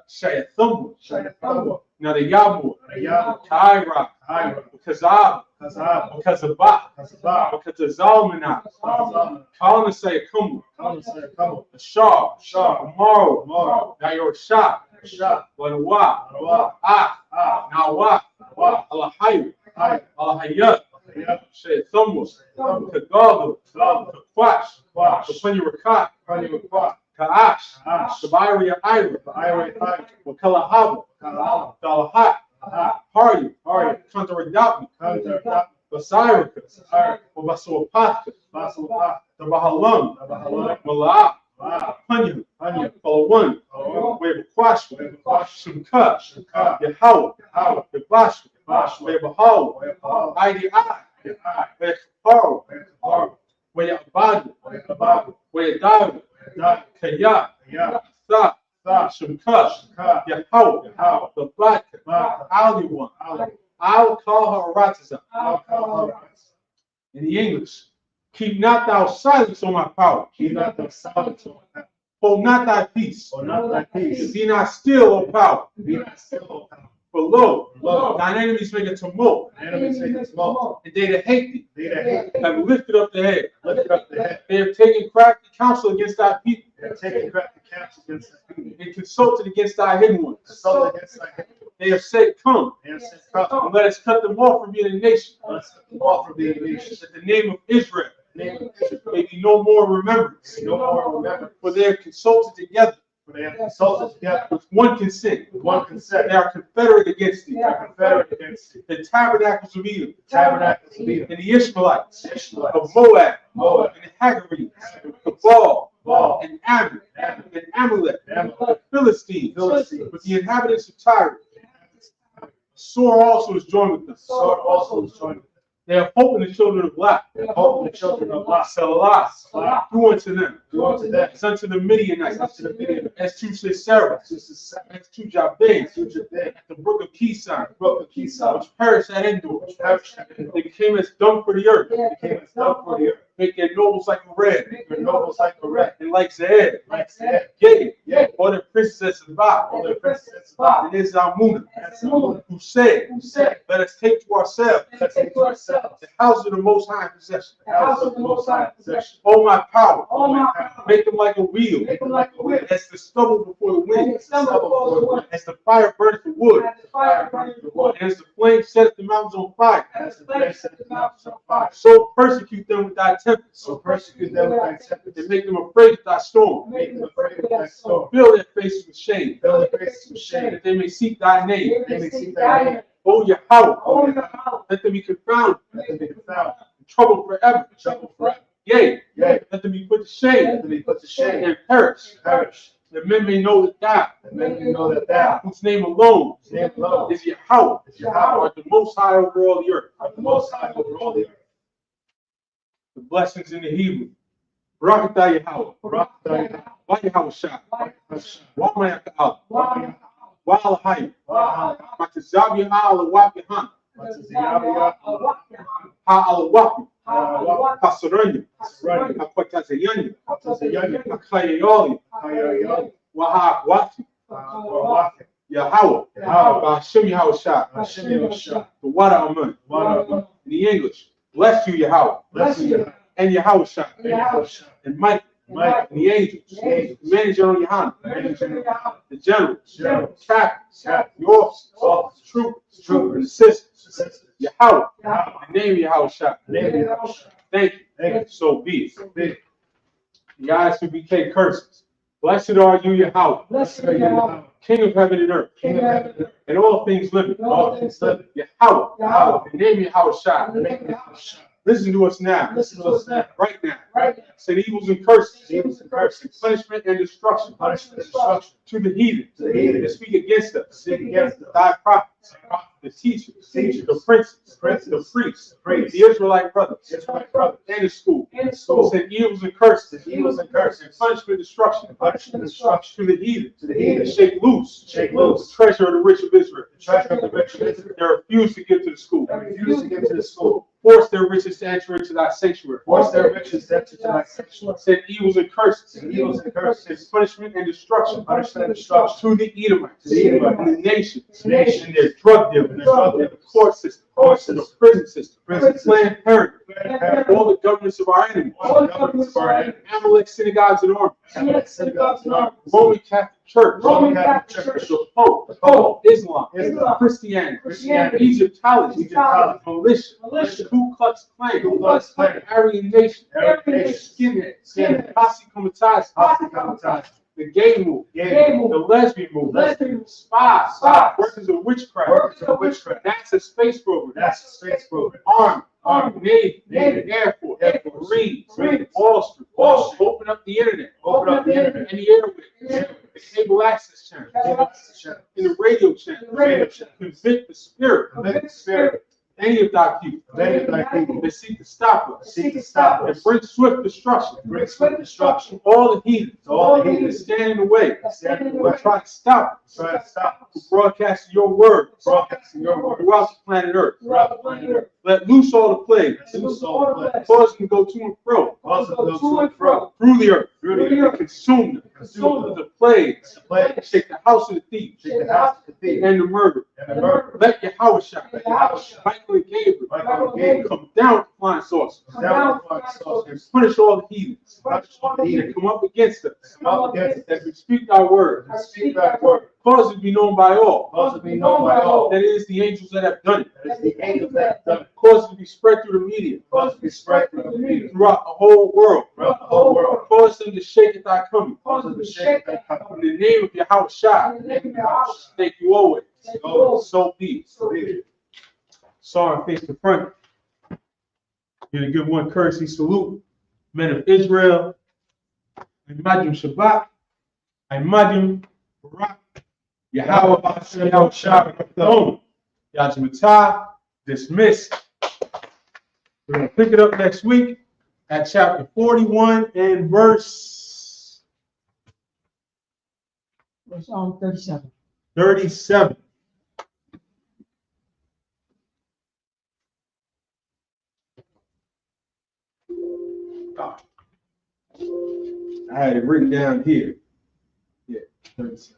Shayathumbu, Shayatawa, Nadayabu, Ayam, Kaira, Ira, Kazab, Kazab, Kazabat, Kazab, Kazalmanat, Kazam, Kalnasay Kumu, Kamsa, Kamu, the Shah, Shah, Amaru, Mara, Nayor Shah, Shah, Wanawa, Arawa, Ah, Nawa, Wa, Alahayu, Ay, Alahayat, Ayam, Shayathumbus, Thumb, Kagalu, Thumb, Kakwash, Wash, Kapanyarakat, Panyakwa, Kaash, Ash, Sabaria Ira, Ira, Thai, Wakalahabu, Kalal, Dalahat, Aha, Hardy, Hardy, Kantaradapni, Kanta, Tap, Basirika, Sahara, Wabasuapatka, Basil, Ha, the Bahalam, Abahala, Malaa, Wa, Panya, Panya, Palawan, Palawan, Wabaquash, Wabaquash, Shimka, Shaka, Yahawa, Yahawa, Yabash, Bash, Wabahal, Wayapal, IDI, Yapai, Wayakaparo, Wayapar, Wayabadu, Wayababu, Wayadawi, Wayadak, Kaya, Ya, Tha, Tha, Shimka, Shaka, Yahawa, Yahawa, the Black, Baka, Aliwan. Ali, I'll call her Ratiza. Alcohol, In the English, keep not thou silence on my power. Keep not the silence on that, Hold not thy peace. or not thy peace, Be not still, O power. be not still, For lo, Lo, thine enemies make a tumult, enemies make us smoke, and they that hate thee they that hate, have lifted up their head. lift up the head, They have taken crafty counsel against thy people, they have taken crafty camps against thy people, and consulted against thy hidden ones. assault against thy head, They have said, Come, they have sent come, and let us cut them off from being a nation, let's offer the nation, that the name of Israel name of Israel, may be no more remembrance. no more remember, For they have consulted together For they have consulted together with one consent. with one consent. They are confederate against thee. They are confederate against thee. The tabernacles of Edom, The tabernacles of Edom, and the Ishmaelites, the Ishmaelites, of Moab, Moab, and the Hagarenes, of Baal, Baal, and Ammon, Ammon, and Amalek, Amalek, the Philistines, Philistines, with the inhabitants of Tyre. A sword also is joined with them. sword also is joined with them. They have hope in the children of Lot. They hope in the children of Lot. Salah, Salah, do unto them, do unto them, as unto the Midianites, as unto the Midianites, as to Sisera, as to Jabin, to Jabin, at the brook of Kison, brook of Kison, which perished at Endor. which perished at Endor. They became as dung for the earth, Became as dung for the earth. make their nobles like a red, Their nobles like a red, and like Zaed, like said, Yea, yea, or the princess of Ba, all the princes of and is Almuna, God, who said, who said, let us take to ourselves let's take to ourselves the house of the Most High in possession. the house of the Most High in possession. Oh, my power, All my power, make them like a wheel, make them like a wheel, as the stubble before the wind, stumble before the wind, as the fire burns the wood, as the fire burns the wood, and as the flame setteth the mountains on fire. as the flame set the mountains on fire. So persecute them with thy tempest, So persecute them with thy and tempest, make them afraid of thy storm. make them afraid of thy storm. Fill their faces with shame, Fill their faces with shame, that they may seek thy name. they may seek thy name. O Yahweh, O Yahweh, let them be confounded, let them be confounded, and troubled forever. troubled forever. Yea, Yea, let them be put to shame, let them be put to shame, and perish, perish. that men may know that thou, And men may know that thou, whose name alone whose name alone is Yahweh, is Yahweh, art the most high over all the earth. art the Most High over all the earth. The blessings in the Hebrew. Barakatah Yahweh, Barak thy Yahweh, Wa Yahweh Shah, Hashem, Wa Mayaka'al, Wa Yahweh, Wa Alahayim, Wa Matazab Yahal, Wa Yahan, Mataziyah, Ha Alawapi, Ha Pasaranya, Pasaranya, Apatazayanya, Mataziyah, Akayayoli, Hayayah, Wa Ha'akwati, Wa Yahweh, Yahweh, Hashem Yahweh Shah, Hashem Yahushua, the Wada Amun. Wa In the English, bless you, Yahweh, bless you, and Yahweh Shah, Yahushua, and Mike, Mike, and the angels, the manager on Yohanan, the generals, Generals, captains, captains, the officers, officers, troopers, troopers, and assistants, sisters, Yahweh, Yahweh, the name Yahweh Shah. the name of Yahushua. Thank you. Thank you. So be it. Big. The Isupk curses. Blessed are you, Yahweh, Blessed are you, King of heaven and earth, King of heaven and earth, and all things living. and all things living. Yahweh, Yahweh, the name Yahweh Shah. the name of Yahushua. Listen to us now. Listen to us now, Right now. right now. Said evils and curses, Evils and curses, punishment and destruction, punishment and destruction to the heathen, To the heathen. that speak against us, Speak against us. thy prophets, the teachers, Teachers, the princes, the princes, the priests, the priests, the Israelite brothers, Israelite brothers, and the school. in the Who school, said evils and curses, evils and curses, punishment and destruction, punishment and destruction, to the heathen, to the heathen, shake loose, shake loose, the treasure of the rich of Israel. the treasure of the rich of Israel, They refuse to give to the school. and refuse to give to the school, Force their riches to enter into thy sanctuary. force their riches to enter to thy sanctuary, Said evils and curses, evils and curses, said punishment and destruction, punishment and destruction, to the Edomites, To the Edomites, and the nations, the nations, and their drug dealers, and their drug dealers, the court system, court system, the prison system, prison system, Planned Parenthood, Planned Parenthood, all the governments of our enemies, all the governments of our enemies, Amalek synagogues and armies, Catholic synagogues and armies, Roman Catholic Church, Roman Catholic Church, the Pope, the Pope, Islam, Islam, Christianity, Christianity, Egyptology, Egyptology, militia, militia, Ku Klux Klan, Ku Klux Klan, Aryan Nation, Aryan Nation, Skinhead, Skinhead, Posse Comitatus, Posse Comitatus, the gay movement, Gay movement, the lesbian movement, lesbian, spies, Spies, workers of witchcraft, workers of witchcraft, NASA space program, NASA space program, Army, Navy, Navy, Air Force, Air Force, Marines, Marines, Wall Street, Wall Street, open up the internet, open up the internet, and the airwaves, the cable access channel, and the radio channel, radio channel, convict the spirit convict the spirit of any of thy people of any of thy people that seek to stop us seek to stop and us, bring swift destruction bring swift destruction to all the heathens to all the that heathen stand in the way stand in the and way, try to stop us try to stop from us, broadcasting your word broadcasting your word throughout the planet Earth. throughout the planet Earth. Let loose all the plagues, Loose all the plagues, cause them to go to and fro cause them to go to and fro through the earth, through the earth, and consume them. consume them, The plagues, the plagues, shake the house of the thief shake the house of the thief, and the murder. and the murder. Let Yahweh Shah Let Yahushua fight Michael and Gabriel. Michael and Gabriel. Come down with flying saucers. Come down with flying And saucers. punish all the heathens. Punish all the heathens. And come up against us. Come up against us. As we speak thy word. I speak thy word. Cause it to be known by all. Cause it to be known by all. That it is the angels that have done it. That is the angels that have done it. Cause it to be spread through the media. Cause it to be spread through the media. Throughout the whole world. Throughout the whole world. Cause them to shake at thy coming. Cause it to shake thy In the name of Yahweh Shai. In the name of Yahweh. Thank you always. Thank you always. So be it. So be it. Sorry, face to front. Here to give one courtesy salute. Men of Israel. Imagine Shabbat. Imagine Barak. Yahweh Ba'ashem Yahweh Shai. Yajimata. Dismissed. We're going to pick it up next week at chapter 41 and verse Verse 37. 37. I had it written down here. Yeah, 37.